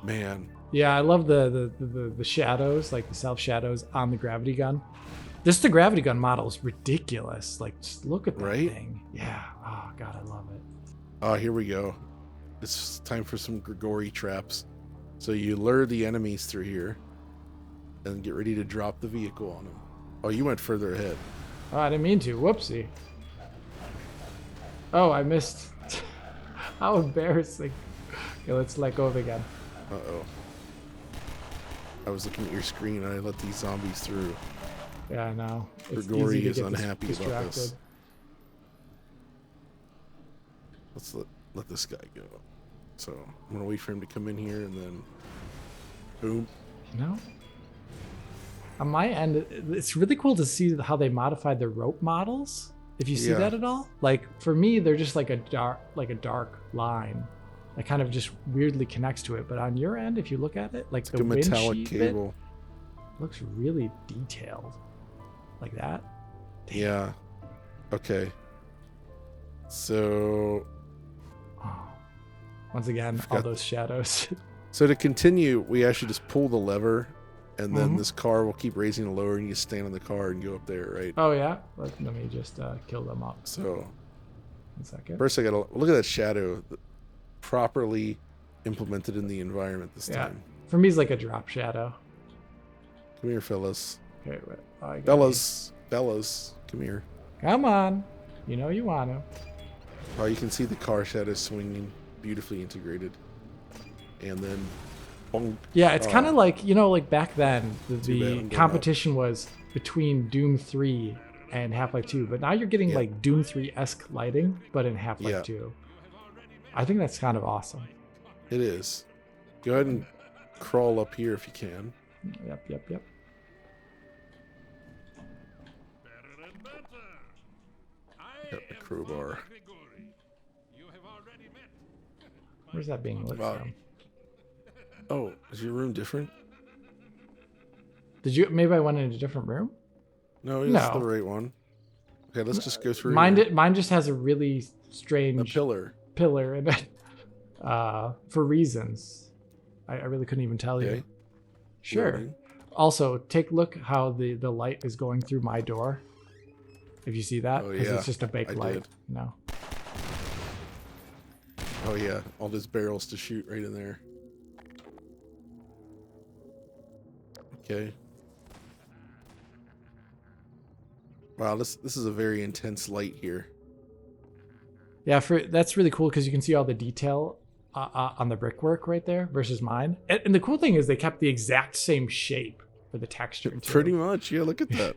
Speaker 1: Man.
Speaker 2: Yeah, I love the shadows, like the self shadows on the gravity gun. The gravity gun model is ridiculous. Like, just look at that
Speaker 1: Right?
Speaker 2: thing. Yeah. Oh god, I love it.
Speaker 1: Oh, here we go. It's time for some gregori traps. So you lure the enemies through here and get ready to drop the vehicle on them. Oh, you went further ahead.
Speaker 2: Oh, I didn't mean to. Whoopsie. Oh, I missed. How embarrassing. Okay, let's let go of it again.
Speaker 1: Uh-oh. I was looking at your screen and I let these zombies through.
Speaker 2: Yeah, I know. It's
Speaker 1: Gregori
Speaker 2: easy to
Speaker 1: is
Speaker 2: get
Speaker 1: unhappy about this.
Speaker 2: distracted.
Speaker 1: Let's let this guy go. So I'm gonna wait for him to come in here and then boom.
Speaker 2: You know? On my end, it's really cool to see how they modified the rope models. If you see
Speaker 1: Yeah.
Speaker 2: that at all, like for me, they're just like a dark line that kind of just weirdly connects to it. But on your end, if you look at it, like
Speaker 1: It's
Speaker 2: the
Speaker 1: like a
Speaker 2: wind
Speaker 1: metallic
Speaker 2: sheet
Speaker 1: cable.
Speaker 2: bit looks really detailed, like that. Damn.
Speaker 1: Yeah. Okay. So
Speaker 2: Oh. Once again, all those shadows.
Speaker 1: So to continue, we actually just pull the lever, and then
Speaker 2: Mhm.
Speaker 1: this car will keep raising and lower, and you stand on the car and go up there, right?
Speaker 2: Oh yeah, let me just kill them up.
Speaker 1: So
Speaker 2: 1 second.
Speaker 1: first, I gotta look at that shadow, properly implemented in the environment this
Speaker 2: Yeah.
Speaker 1: time.
Speaker 2: For me, it's like a drop shadow.
Speaker 1: Come here, fellas.
Speaker 2: Okay, wait. Oh, I got
Speaker 1: Bellas, come here.
Speaker 2: you. Come on. You know you want to.
Speaker 1: Oh, you can see the car shadow swinging, beautifully integrated, and then, bonk.
Speaker 2: Yeah, it's
Speaker 1: Oh,
Speaker 2: kind of like, like back then,
Speaker 1: Too bad I'm
Speaker 2: the
Speaker 1: going
Speaker 2: competition was between Doom 3 and Half-Life 2, but now you're getting
Speaker 1: Yeah.
Speaker 2: like Doom 3-esque lighting, but in Half-Life
Speaker 1: Yeah.
Speaker 2: 2. I think that's kind of awesome.
Speaker 1: It is. Go ahead and crawl up here if you can.
Speaker 2: Yep.
Speaker 1: Got the crowbar.
Speaker 2: Where's that being lit
Speaker 1: Wow.
Speaker 2: from?
Speaker 1: Oh, is your room different?
Speaker 2: Maybe I went in a different room?
Speaker 1: No, that's
Speaker 2: No.
Speaker 1: the right one. Okay, let's just go through.
Speaker 2: Mine just has a really
Speaker 1: a
Speaker 2: strange
Speaker 1: pillar.
Speaker 2: pillar in it. For reasons. I really couldn't even tell you.
Speaker 1: Okay.
Speaker 2: Sure.
Speaker 1: Loading.
Speaker 2: Also, take a look how the light is going through my door. If you see that,
Speaker 1: Oh,
Speaker 2: because
Speaker 1: yeah,
Speaker 2: it's just a baked
Speaker 1: I
Speaker 2: light.
Speaker 1: did.
Speaker 2: No.
Speaker 1: Oh yeah, all those barrels to shoot right in there. Okay. Wow, this is a very intense light here.
Speaker 2: Yeah, that's really cool because you can see all the detail on the brickwork right there versus mine. And the cool thing is they kept the exact same shape for the texture too.
Speaker 1: Pretty much, yeah. Look at that.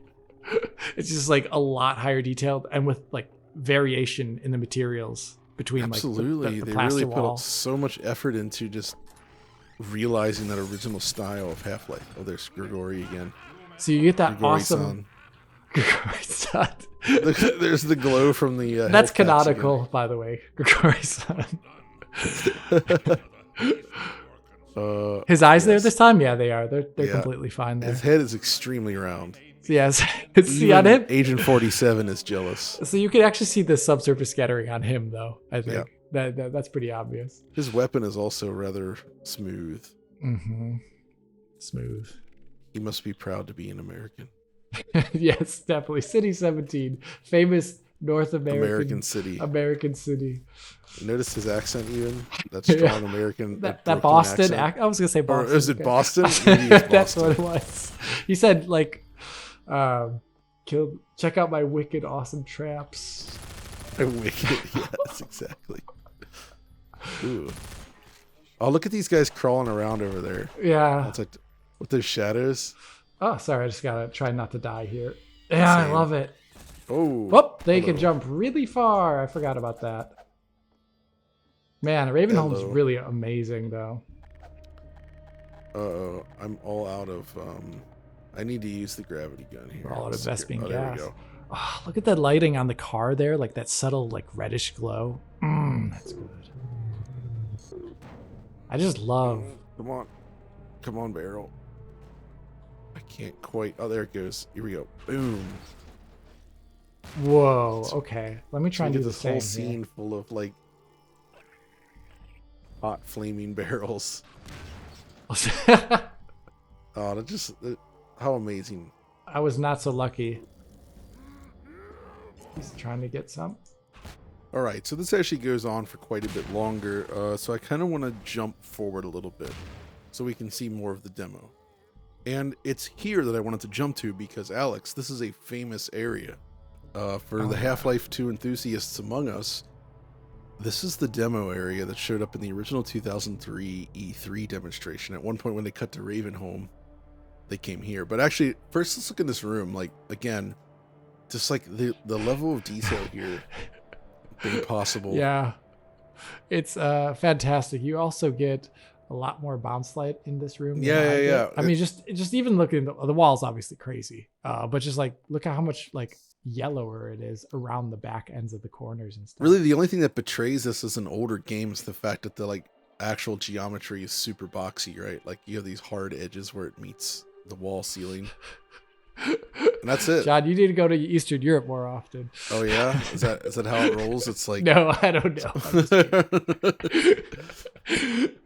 Speaker 2: It's just like a lot higher detailed and with like variation in the materials between
Speaker 1: Absolutely.
Speaker 2: like the
Speaker 1: They
Speaker 2: plaster
Speaker 1: really
Speaker 2: wall.
Speaker 1: put so much effort into just realizing that original style of Half-Life. Oh, there's Gregori again.
Speaker 2: So you get that
Speaker 1: Gregori-san.
Speaker 2: awesome.
Speaker 1: There's the glow from the.
Speaker 2: That's
Speaker 1: health packs
Speaker 2: canonical, by the way. Gregori-san. His eyes there
Speaker 1: yes.
Speaker 2: this time? Yeah, they are. They're
Speaker 1: Yeah.
Speaker 2: completely fine there.
Speaker 1: His head is extremely round.
Speaker 2: Yes. See on him?
Speaker 1: Agent 47 is jealous.
Speaker 2: So you can actually see the subsurface scattering on him, though. I think
Speaker 1: Yeah.
Speaker 2: that's pretty obvious.
Speaker 1: His weapon is also rather smooth.
Speaker 2: Mm-hmm. Smooth.
Speaker 1: He must be proud to be an American.
Speaker 2: Yes, definitely. City 17, famous North
Speaker 1: American city.
Speaker 2: American city.
Speaker 1: Notice his accent even? That strong American.
Speaker 2: That
Speaker 1: Brooklyn
Speaker 2: Boston
Speaker 1: accent.
Speaker 2: I was gonna say Boston.
Speaker 1: Or is it Boston? Maybe it's Boston.
Speaker 2: That's what it was. He said like, check out my wicked awesome traps.
Speaker 1: Wicked. Yes, exactly. Ooh. Oh, look at these guys crawling around over there.
Speaker 2: Yeah.
Speaker 1: It's like with those shadows.
Speaker 2: Oh, sorry. I just gotta try not to die here. Yeah,
Speaker 1: Same.
Speaker 2: I love it.
Speaker 1: Oh.
Speaker 2: Whoop! They can jump really far. I forgot about that. Man, Ravenholm's really amazing, though.
Speaker 1: Uh-oh. I'm all out of... I need to use the gravity gun here.
Speaker 2: We're all out of Vespine gas.
Speaker 1: There we go.
Speaker 2: Oh, look at that lighting on the car there. Like that subtle, like reddish glow. That's good. I just love...
Speaker 1: Come on. Come on, barrel. I can't quite... Oh, there it goes. Here we go. Boom.
Speaker 2: Whoa, okay. Let me try and do the
Speaker 1: this
Speaker 2: same.
Speaker 1: whole scene full of, like, hot flaming barrels. Oh, that just... How amazing.
Speaker 2: I was not so lucky. He's trying to get some.
Speaker 1: All right, so this actually goes on for quite a bit longer, so I kind of want to jump forward a little bit so we can see more of the demo. And it's here that I wanted to jump to because, Alex, this is a famous area. For the Half-Life 2 enthusiasts among us, this is the demo area that showed up in the original 2003 E3 demonstration. At one point when they cut to Ravenholm, they came here. But actually, first let's look in this room. Like, again, just like the level of detail here being possible.
Speaker 2: Yeah, it's fantastic. You also get a lot more bounce light in this room.
Speaker 1: Yeah.
Speaker 2: I mean, just even looking, the wall's obviously crazy, but just like look at how much like yellower it is around the back ends of the corners and stuff.
Speaker 1: Really, the only thing that betrays this as an older game is the fact that the like actual geometry is super boxy, right? Like you have these hard edges where it meets the wall ceiling. And that's it.
Speaker 2: John, you need to go to Eastern Europe more often.
Speaker 1: Oh yeah? Is that how it rolls? It's like
Speaker 2: No, I don't know.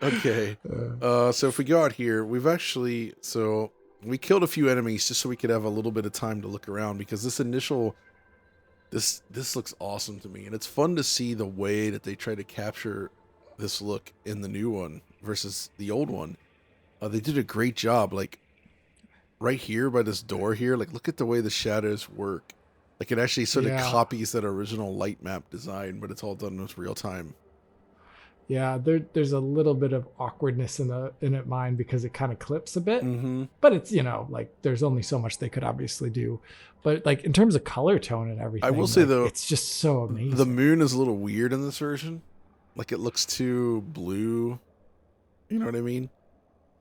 Speaker 1: Okay. So if we go out here, we killed a few enemies just so we could have a little bit of time to look around because this looks awesome to me, and it's fun to see the way that they try to capture this look in the new one versus the old one. They did a great job. Like right here by this door here, like look at the way the shadows work. Like it actually sort of copies that original light map design, but it's all done with real time.
Speaker 2: Yeah, there's a little bit of awkwardness in it mine because it kind of clips a bit, but it's, like there's only so much they could obviously do. But like in terms of color tone and everything,
Speaker 1: I will say though,
Speaker 2: it's just so amazing.
Speaker 1: The moon is a little weird in this version. Like it looks too blue. You know what I mean?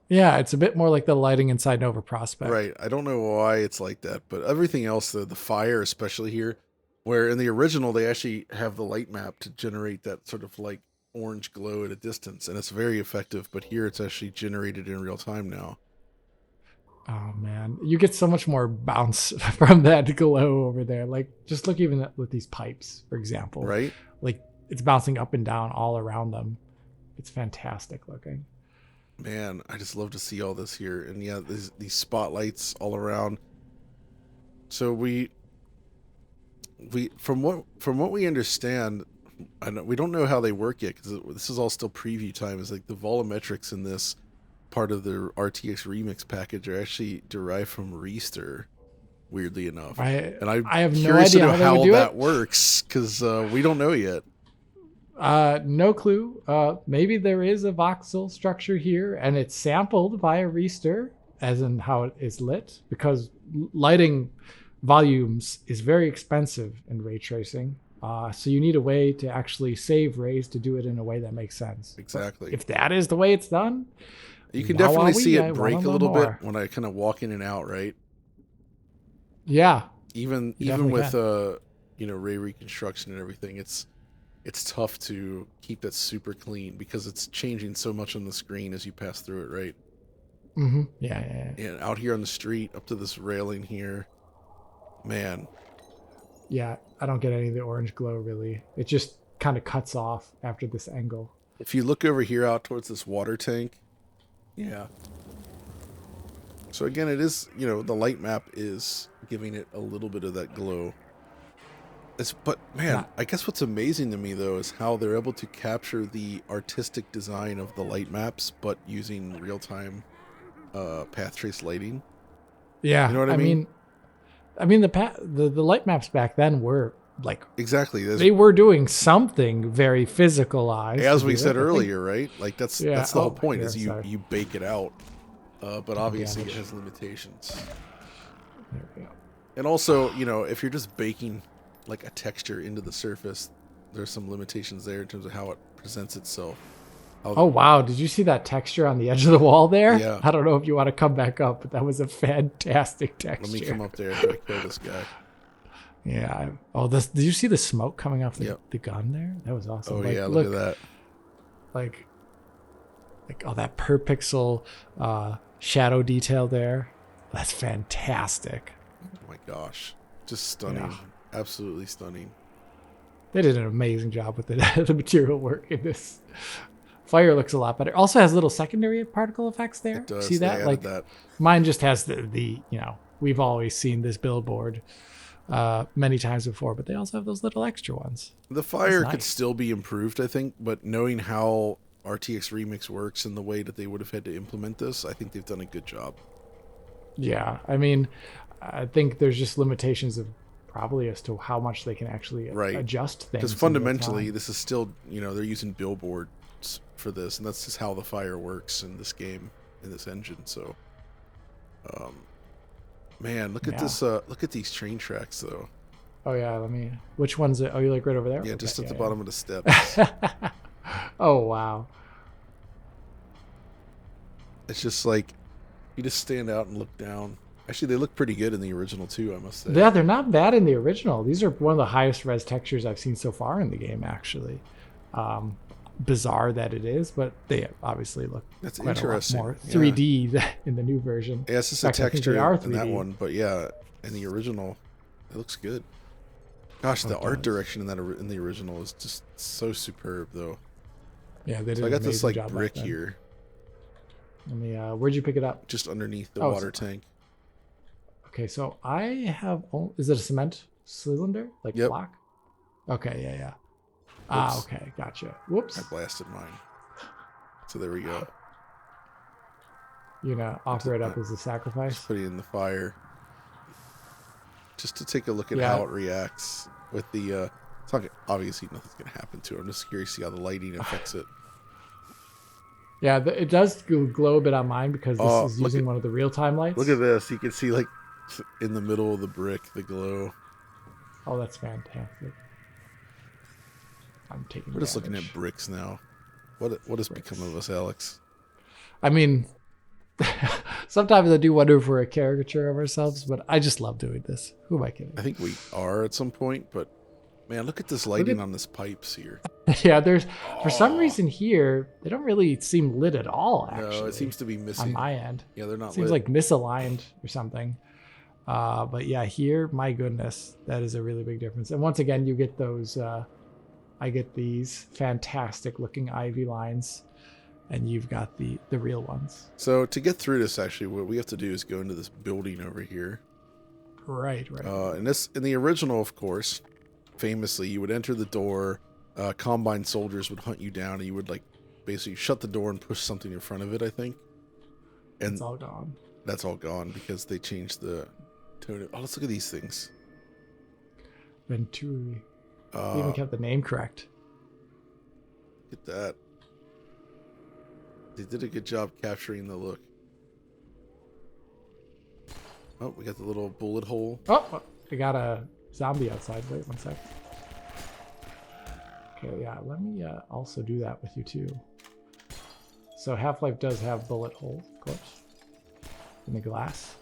Speaker 2: Yeah, it's a bit more like the lighting inside Nova Prospect.
Speaker 1: Right. I don't know why it's like that, but everything else, the fire, especially here, where in the original they actually have the light map to generate that sort of like orange glow at a distance, and it's very effective, but here it's actually generated in real time now.
Speaker 2: Oh man, you get so much more bounce from that glow over there. Like just look even with these pipes, for example.
Speaker 1: Right?
Speaker 2: Like it's bouncing up and down all around them. It's fantastic looking.
Speaker 1: Man, I just love to see all this here. And yeah, these spotlights all around. So we from what we understand, we don't know how they work yet because this is all still preview time. Is like the volumetrics in this part of the RTX remix package are actually derived from Reister, weirdly enough. And I'm
Speaker 2: I have no
Speaker 1: curious to
Speaker 2: idea
Speaker 1: know
Speaker 2: how they
Speaker 1: how
Speaker 2: would do
Speaker 1: that
Speaker 2: it.
Speaker 1: works, because we don't know yet.
Speaker 2: No clue. Maybe there is a voxel structure here, and it's sampled by a Reister, as in how it is lit, because lighting volumes is very expensive in ray tracing. So you need a way to actually save rays to do it in a way that makes sense.
Speaker 1: Exactly.
Speaker 2: But if that is the way it's done,
Speaker 1: You can definitely see
Speaker 2: I
Speaker 1: it
Speaker 2: wanna
Speaker 1: break a
Speaker 2: know
Speaker 1: little
Speaker 2: more.
Speaker 1: bit when I kind of walk in and out, right?
Speaker 2: Yeah,
Speaker 1: Even
Speaker 2: definitely
Speaker 1: with
Speaker 2: can.
Speaker 1: ray reconstruction and everything, it's tough to keep that super clean because it's changing so much on the screen as you pass through it, right?
Speaker 2: Mm-hmm. Yeah.
Speaker 1: And out here on the street, up to this railing here, man.
Speaker 2: Yeah, I don't get any of the orange glow really. It just kind of cuts off after this angle.
Speaker 1: If you look over here out towards this water tank, yeah. So again, it is, the light map is giving it a little bit of that glow. But man,
Speaker 2: Yeah.
Speaker 1: I guess what's amazing to me though is how they're able to capture the artistic design of the light maps, but using real-time path trace lighting.
Speaker 2: Yeah,
Speaker 1: You know what I mean?
Speaker 2: The light maps back then were like
Speaker 1: Exactly.
Speaker 2: they were doing something very physicalized.
Speaker 1: As we said earlier, right? Like that's the whole point is you bake it out, but obviously it has limitations.
Speaker 2: There we go.
Speaker 1: And also, if you're just baking like a texture into the surface, there's some limitations there in terms of how it presents itself.
Speaker 2: Oh wow, did you see that texture on the edge of the wall there?
Speaker 1: Yeah.
Speaker 2: I don't know if you want to come back up, but that was a fantastic texture.
Speaker 1: Let me come up there after I kill this guy.
Speaker 2: Yeah. Did you see the smoke coming off the gun there? That was awesome.
Speaker 1: Oh yeah, look at that.
Speaker 2: Like that per pixel shadow detail there. That's fantastic.
Speaker 1: Oh my gosh. Just stunning. Yeah. Absolutely stunning.
Speaker 2: They did an amazing job with the material work in this. Fire looks a lot better. Also has little secondary particle effects there.
Speaker 1: It does.
Speaker 2: See that? Like
Speaker 1: that.
Speaker 2: Mine just has the we've always seen this billboard many times before, but they also have those little extra ones.
Speaker 1: The fire could still be improved, I think, but knowing how RTX Remix works and the way that they would have had to implement this, I think they've done a good job.
Speaker 2: Yeah, I mean, I think there's just limitations of probably as to how much they can actually adjust things.
Speaker 1: Because fundamentally, this is still, they're using billboards for this, and that's just how the fire works in this game, in this engine. So, man, look at this. Look at these train tracks, though.
Speaker 2: Oh yeah, which one's it? Oh, you like right over there?
Speaker 1: Yeah, just at the bottom of the steps.
Speaker 2: Oh wow.
Speaker 1: It's just like you just stand out and look down. Actually, they look pretty good in the original too, I must say.
Speaker 2: Yeah, they're not bad in the original. These are one of the highest res textures I've seen so far in the game, actually. Bizarre that it is, but they obviously look quite a lot more 3D in the new version.
Speaker 1: Yeah, it's just a texture in that one, but yeah, in the original, it looks good. Gosh, the art direction in the original is just so superb, though.
Speaker 2: Yeah, they did.
Speaker 1: So I got this like brick here.
Speaker 2: Let me. Where'd you pick it up?
Speaker 1: Just underneath the water tank.
Speaker 2: Okay, so I have. Is it a cement cylinder, like block? Okay, yeah. Okay, gotcha. Whoops.
Speaker 1: I blasted mine. So there we go.
Speaker 2: You know, offer it up as a sacrifice.
Speaker 1: Just put it in the fire. Just to take a look at how it reacts with the. It's not, obviously, nothing's gonna happen to it. I'm just curious to see how the lighting affects it.
Speaker 2: Yeah, it does glow a bit on mine because this is using one of the real-time lights.
Speaker 1: Look at this. You can see like in the middle of the brick the glow.
Speaker 2: Oh, that's fantastic. I'm taking.
Speaker 1: We're just looking at bricks now. What has become of us, Alex?
Speaker 2: I mean, sometimes I do wonder if we're a caricature of ourselves, but I just love doing this. Who am I kidding?
Speaker 1: I think we are at some point, but man, look at this lighting on this pipes here.
Speaker 2: Yeah, there's for some reason here they don't really seem lit at all. Actually,
Speaker 1: no, it seems to be missing
Speaker 2: on my end.
Speaker 1: Yeah, they're not.
Speaker 2: It seems like misaligned or something. But yeah, here, my goodness, that is a really big difference. And once again, you get those. I get these fantastic looking ivy lines, and you've got the real ones.
Speaker 1: So to get through this, actually, what we have to do is go into this building over here.
Speaker 2: Right.
Speaker 1: In the original, of course, famously, you would enter the door. Combine soldiers would hunt you down, and you would like basically shut the door and push something in front of it. I think. And
Speaker 2: it's all gone.
Speaker 1: That's all gone because they changed the tone. Oh, let's look at these things.
Speaker 2: Venturi. They even kept the name correct.
Speaker 1: Look at that. They did a good job capturing the look. Oh, we got the little bullet hole.
Speaker 2: Oh, we got a zombie outside. Wait 1 sec. Okay, yeah, let me also do that with you too. So Half-Life does have bullet holes, of course, in the glass.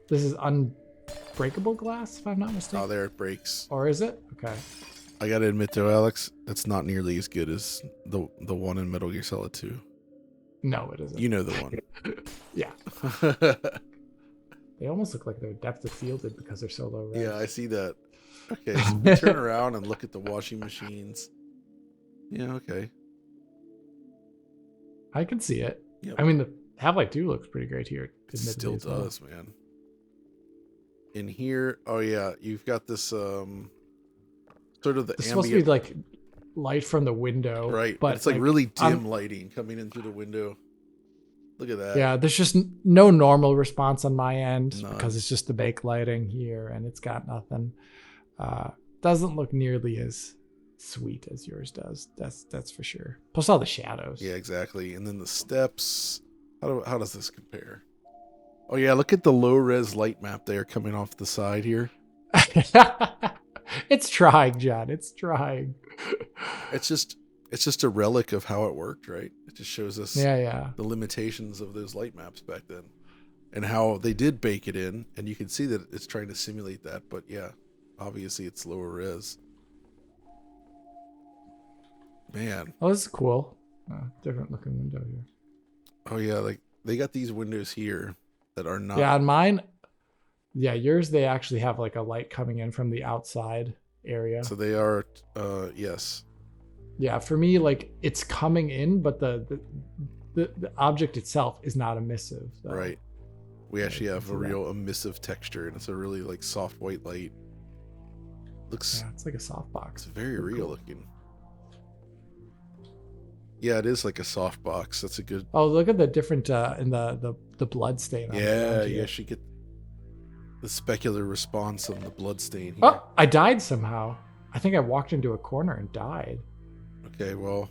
Speaker 2: This is unbreakable glass, if I'm not mistaken.
Speaker 1: Oh, there it breaks.
Speaker 2: Or is it? Okay.
Speaker 1: I gotta admit though, Alex, that's not nearly as good as the one in Metal Gear Solid 2.
Speaker 2: No, it isn't.
Speaker 1: You know the one.
Speaker 2: Yeah. They almost look like they're depth of fielded because they're so low res.
Speaker 1: Yeah, I see that. Okay, so we turn around and look at the washing machines. Yeah, okay.
Speaker 2: I can see it.
Speaker 1: Yep.
Speaker 2: I mean, the Half-Life 2 looks pretty great here.
Speaker 1: It still does, man. In here, oh yeah, you've got this sort of the
Speaker 2: It's
Speaker 1: ambient,
Speaker 2: supposed to be like light from the window,
Speaker 1: right?
Speaker 2: But
Speaker 1: it's like really dim lighting coming in through the window. Look at that.
Speaker 2: Yeah, there's just no normal response on my end
Speaker 1: None.
Speaker 2: because it's just the backlighting here, and it's got nothing. Doesn't look nearly as sweet as yours does. That's for sure. Plus all the shadows.
Speaker 1: Yeah, exactly. And then the steps. How does this compare? Oh yeah, look at the low res light map there coming off the side here.
Speaker 2: It's trying, John. It's trying.
Speaker 1: It's just a relic of how it worked, right? It just shows us
Speaker 2: the
Speaker 1: limitations of those light maps back then and how they did bake it in, and you can see that it's trying to simulate that, but yeah, obviously it's lower res. Man.
Speaker 2: Oh, this is cool. Different looking window here.
Speaker 1: Oh yeah, like they got these windows here that are not.
Speaker 2: Yeah, on mine. Yeah, yours they actually have like a light coming in from the outside area.
Speaker 1: So they are, yes.
Speaker 2: Yeah, for me, like it's coming in, but the object itself is not emissive. So.
Speaker 1: Right. We actually have a real emissive texture, and it's a really like soft white light. Looks.
Speaker 2: Yeah, it's like a softbox.
Speaker 1: It's very real
Speaker 2: cool.
Speaker 1: looking. Yeah, it is like a soft box. That's a good.
Speaker 2: Oh, look at the different in the blood stain.
Speaker 1: Yeah, you actually get the specular response on the blood stain here.
Speaker 2: Oh, I died somehow. I think I walked into a corner and died.
Speaker 1: Okay, well.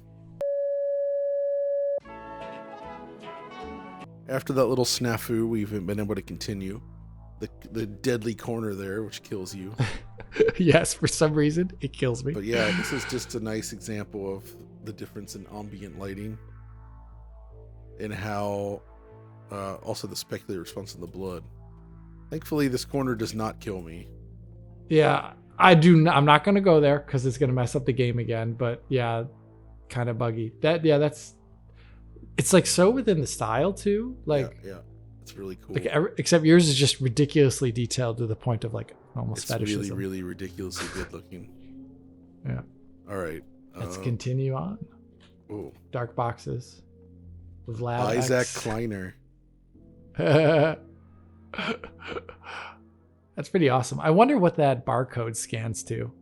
Speaker 1: After that little snafu, we've been able to continue. The deadly corner there, which kills you.
Speaker 2: Yes, for some reason, it kills me.
Speaker 1: But yeah, this is just a nice example of the difference in ambient lighting and how also the specular response in the blood. Thankfully, this corner does not kill me.
Speaker 2: Yeah, I'm not going to go there because it's going to mess up the game again. But yeah, kind of buggy. It's like so within the style too. Like
Speaker 1: yeah, it's really cool.
Speaker 2: Like except yours is just ridiculously detailed to the point of like almost
Speaker 1: it's
Speaker 2: fetishism.
Speaker 1: Really, really ridiculously good looking.
Speaker 2: Yeah.
Speaker 1: All right.
Speaker 2: Let's continue on.
Speaker 1: Oh.
Speaker 2: Dark boxes. Vlad
Speaker 1: Isaac
Speaker 2: X.
Speaker 1: Kleiner.
Speaker 2: That's pretty awesome. I wonder what that barcode scans to.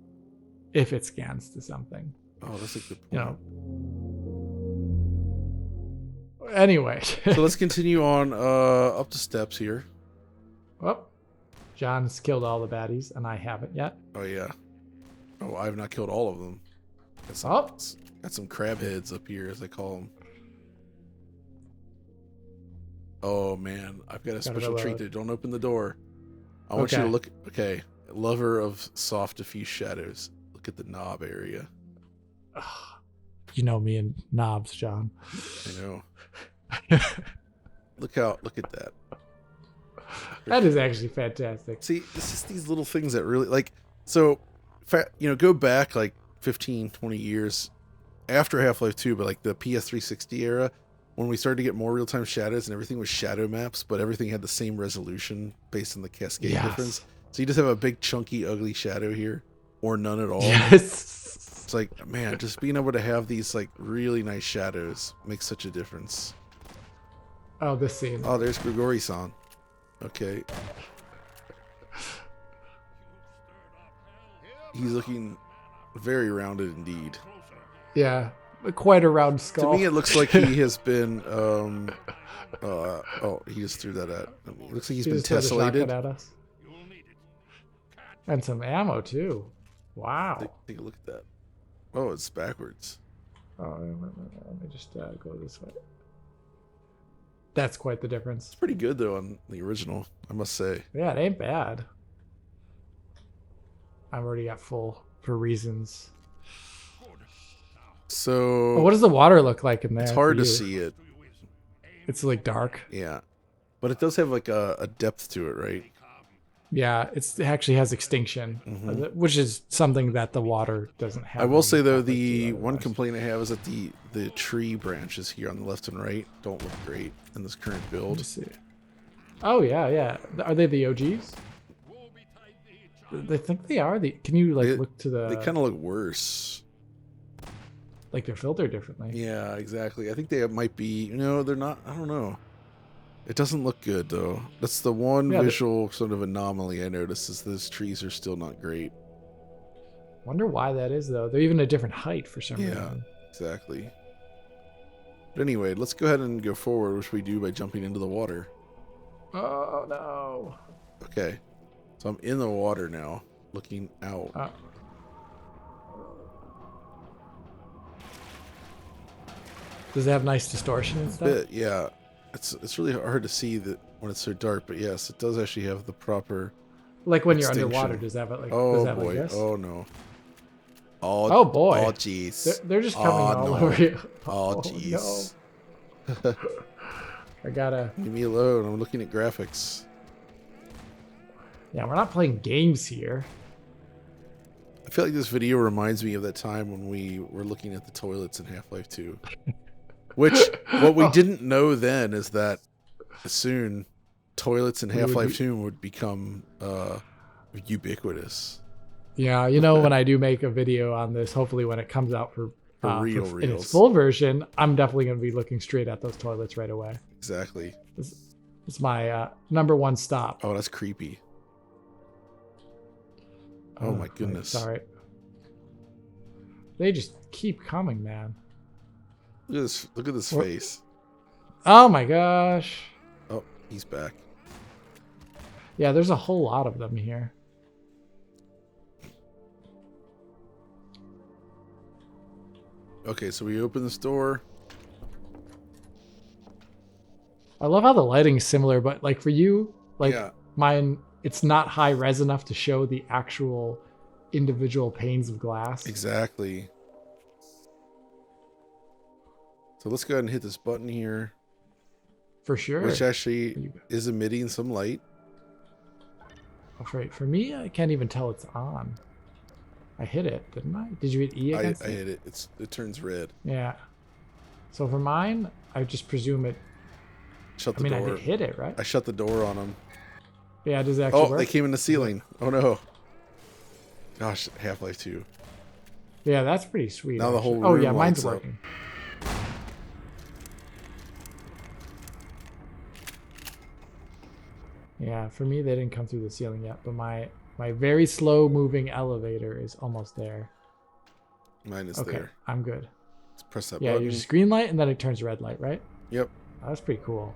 Speaker 2: If it scans to something.
Speaker 1: Oh, that's a good point.
Speaker 2: You know. Anyway.
Speaker 1: So let's continue on up the steps here.
Speaker 2: Well, John's killed all the baddies, and I haven't yet.
Speaker 1: Oh, yeah. Oh, I have not killed all of them. Got some crab heads up here, as I call them. Oh, man. I've got a special treat there. Don't open the door. I want you to look. Okay. Lover of soft, diffuse shadows. Look at the knob area.
Speaker 2: You know me and knobs, John.
Speaker 1: I know. Look at that.
Speaker 2: That is actually fantastic.
Speaker 1: See, it's just these little things that really like. So, go back like 15, 20 years after Half-Life 2, but like the PS360 era, when we started to get more real-time shadows and everything was shadow maps, but everything had the same resolution based on the cascade difference. So you just have a big, chunky, ugly shadow here, or none at all.
Speaker 2: Yes.
Speaker 1: It's like, man, just being able to have these like really nice shadows makes such a difference.
Speaker 2: Oh, this scene.
Speaker 1: Oh, there's Gregori-san. Okay. He's looking very rounded indeed.
Speaker 2: Yeah. quite a round
Speaker 1: To
Speaker 2: skull.
Speaker 1: me, it looks like he has been. Oh, he just threw that at. It looks like he's
Speaker 2: He
Speaker 1: been
Speaker 2: just threw the shotgun
Speaker 1: tessellated.
Speaker 2: at us. And some ammo too. Wow.
Speaker 1: Take a look at that. Oh, it's backwards.
Speaker 2: Oh, let me just go this way. That's quite the difference.
Speaker 1: It's pretty good though on the original, I must say.
Speaker 2: Yeah, it ain't bad. I'm already at full for reasons.
Speaker 1: So
Speaker 2: Oh, what does the water look like in there?
Speaker 1: it's hard
Speaker 2: for
Speaker 1: to
Speaker 2: you?
Speaker 1: see it.
Speaker 2: It's like dark.
Speaker 1: Yeah, but it does have like a depth to it, right?
Speaker 2: Yeah, it actually has extinction, which is something that the water doesn't have.
Speaker 1: I will say though,
Speaker 2: Half-Life 2
Speaker 1: the one
Speaker 2: otherwise.
Speaker 1: complaint I have is that the tree branches here on the left and right don't look great in this current
Speaker 2: Let me
Speaker 1: build.
Speaker 2: see. Oh yeah. Are they the OGs? They think they are. Can you look to the?
Speaker 1: They kind of look worse.
Speaker 2: Like they're filtered differently.
Speaker 1: Yeah, exactly. I think they might be. No, they're not. I don't know. It doesn't look good though. That's the one visual sort of anomaly I noticed is those trees are still not great.
Speaker 2: Wonder why that is though. They're even a different height for some
Speaker 1: Yeah,
Speaker 2: reason.
Speaker 1: exactly. But anyway, let's go ahead and go forward, which we do by jumping into the water.
Speaker 2: Oh no.
Speaker 1: Okay. So I'm in the water now, looking out.
Speaker 2: Does it have nice distortion and stuff?
Speaker 1: Bit, yeah. It's really hard to see that when it's so dark, but yes, it does actually have the proper.
Speaker 2: Like when you're
Speaker 1: extinction.
Speaker 2: underwater, does that have it like?
Speaker 1: Oh
Speaker 2: does that have
Speaker 1: boy!
Speaker 2: like this?
Speaker 1: Oh no!
Speaker 2: Oh boy!
Speaker 1: Oh jeez!
Speaker 2: They're just coming all
Speaker 1: no.
Speaker 2: over you.
Speaker 1: Oh jeez!
Speaker 2: No. I gotta.
Speaker 1: Leave me alone. I'm looking at graphics.
Speaker 2: Yeah, we're not playing games here.
Speaker 1: I feel like this video reminds me of that time when we were looking at the toilets in Half-Life 2. Which, what we didn't know then is that soon toilets in Half-Life 2 would become ubiquitous.
Speaker 2: Yeah, you know, when I do make a video on this, hopefully when it comes out for
Speaker 1: real
Speaker 2: in its
Speaker 1: reals.
Speaker 2: full version, I'm definitely going to be looking straight at those toilets right away.
Speaker 1: Exactly.
Speaker 2: It's my number one stop.
Speaker 1: Oh, that's creepy. Oh my goodness.
Speaker 2: Sorry. They just keep coming, man.
Speaker 1: Look at this. Look at this face.
Speaker 2: Oh my gosh.
Speaker 1: Oh, he's back.
Speaker 2: Yeah, there's a whole lot of them here.
Speaker 1: Okay, so we open this door.
Speaker 2: I love how the lighting's similar, but like for you, like
Speaker 1: Yeah.
Speaker 2: mine, it's not high res enough to show the actual individual panes of glass.
Speaker 1: Exactly. So let's go ahead and hit this button here,
Speaker 2: For sure.
Speaker 1: which actually is emitting some light.
Speaker 2: Oh, for me, I can't even tell it's on. I hit it, didn't I? Did you hit E
Speaker 1: I
Speaker 2: against it?
Speaker 1: hit it. It turns red.
Speaker 2: Yeah. So for mine, I just presume it.
Speaker 1: Shut
Speaker 2: I
Speaker 1: the
Speaker 2: mean, I
Speaker 1: door.
Speaker 2: did hit it, right?
Speaker 1: I shut the door on them.
Speaker 2: Yeah, does it actually
Speaker 1: Oh,
Speaker 2: work?
Speaker 1: they came in the ceiling. Oh no. Gosh, Half-Life 2.
Speaker 2: Yeah, that's pretty sweet.
Speaker 1: Now the whole
Speaker 2: actually. Oh
Speaker 1: room
Speaker 2: yeah, mine's
Speaker 1: lights up.
Speaker 2: working. Yeah, for me, they didn't come through the ceiling yet, but my very slow moving elevator is almost there.
Speaker 1: Mine is
Speaker 2: Okay,
Speaker 1: there.
Speaker 2: I'm good.
Speaker 1: Let's press that
Speaker 2: Yeah,
Speaker 1: button.
Speaker 2: you just green light and then it turns red light, right?
Speaker 1: Yep.
Speaker 2: Oh, that's pretty cool.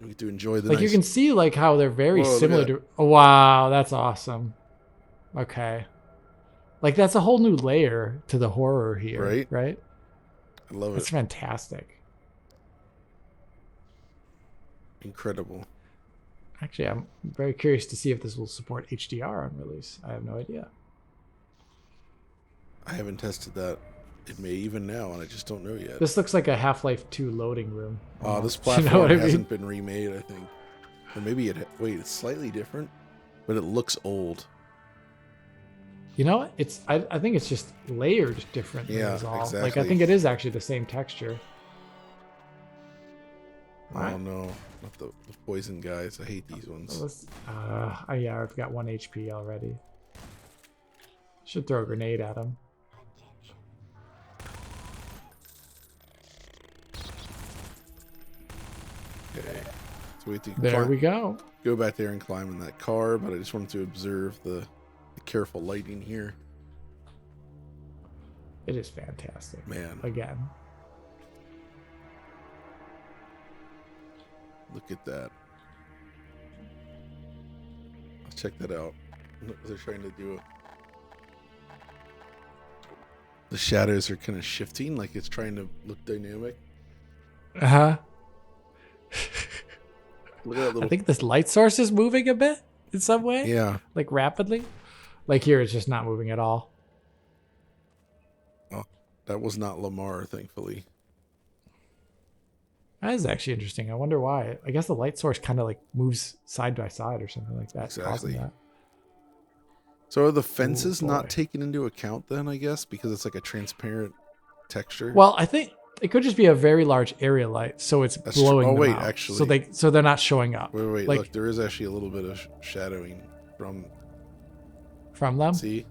Speaker 1: We get to enjoy the
Speaker 2: Like you
Speaker 1: nice.
Speaker 2: can see like how they're very
Speaker 1: Whoa, look
Speaker 2: similar
Speaker 1: at
Speaker 2: to. Oh, wow, that's awesome. Okay, like that's a whole new layer to the horror here,
Speaker 1: Right?
Speaker 2: Right?
Speaker 1: I love
Speaker 2: That's
Speaker 1: it.
Speaker 2: fantastic.
Speaker 1: Incredible.
Speaker 2: Actually, I'm very curious to see if this will support HDR on release. I have no idea.
Speaker 1: I haven't tested that. It may even now, and I just don't know yet.
Speaker 2: This looks like a Half-Life 2 loading room.
Speaker 1: This
Speaker 2: almost.
Speaker 1: platform
Speaker 2: You know what I mean?
Speaker 1: hasn't been remade, I think. Or maybe it. Wait, it's slightly different, but it looks old.
Speaker 2: You know what? It's I think it's just layered differently.
Speaker 1: Yeah,
Speaker 2: is all. Like I
Speaker 1: exactly.
Speaker 2: think it is actually the same texture.
Speaker 1: Oh no, not the poison guys. I hate these ones.
Speaker 2: Yeah, I've got 1 HP already. Should throw a grenade at him.
Speaker 1: Okay. So we have to
Speaker 2: There we go.
Speaker 1: go back there and climb in that car, but I just wanted to observe the careful lighting here.
Speaker 2: It is fantastic.
Speaker 1: Man.
Speaker 2: Again.
Speaker 1: Look at that. Let's check that out. They're trying to do the shadows are kind of shifting, like it's trying to look dynamic.
Speaker 2: Uh-huh.
Speaker 1: Look at that little...
Speaker 2: I think this light source is moving a bit in some way.
Speaker 1: Yeah.
Speaker 2: Like rapidly. Like here, it's just not moving at all.
Speaker 1: Oh, that was not Lamar, thankfully.
Speaker 2: That is actually interesting. I wonder why. I guess the light source kind of like moves side by side or something like that.
Speaker 1: Exactly.
Speaker 2: That.
Speaker 1: So are the fences not
Speaker 2: boy.
Speaker 1: taken into account then, I guess, because it's like a transparent texture?
Speaker 2: Well, I think it could just be a very large area light, so it's
Speaker 1: That's
Speaker 2: blowing
Speaker 1: true. Oh,
Speaker 2: them
Speaker 1: wait,
Speaker 2: out.
Speaker 1: actually.
Speaker 2: So they're not showing up.
Speaker 1: Wait,
Speaker 2: like,
Speaker 1: look, there is actually a little bit of shadowing
Speaker 2: from them.
Speaker 1: See?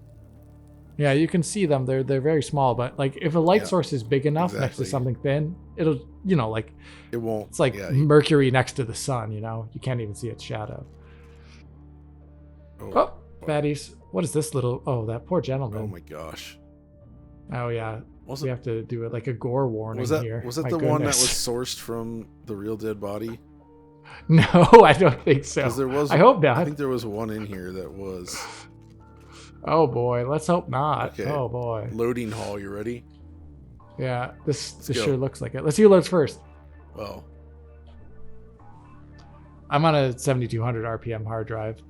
Speaker 2: Yeah, you can see them. They're very small, but like if a light source is big enough next to something thin, it'll, you know, like
Speaker 1: it won't.
Speaker 2: It's like Mercury next to the sun, you know? You can't even see its shadow. Oh, baddies. What is this little... Oh, that poor gentleman.
Speaker 1: Oh my gosh.
Speaker 2: Oh yeah. We have to do it like a gore warning here.
Speaker 1: Was that the one that was sourced from the real dead body?
Speaker 2: No, I don't think so.
Speaker 1: There was,
Speaker 2: I hope not.
Speaker 1: I think there was one in here that was...
Speaker 2: Oh boy, let's hope not.
Speaker 1: Okay.
Speaker 2: Oh boy.
Speaker 1: Loading hall, you ready?
Speaker 2: Yeah, this sure looks like it. Let's see who loads first.
Speaker 1: Well,
Speaker 2: I'm on a 7200 RPM hard drive.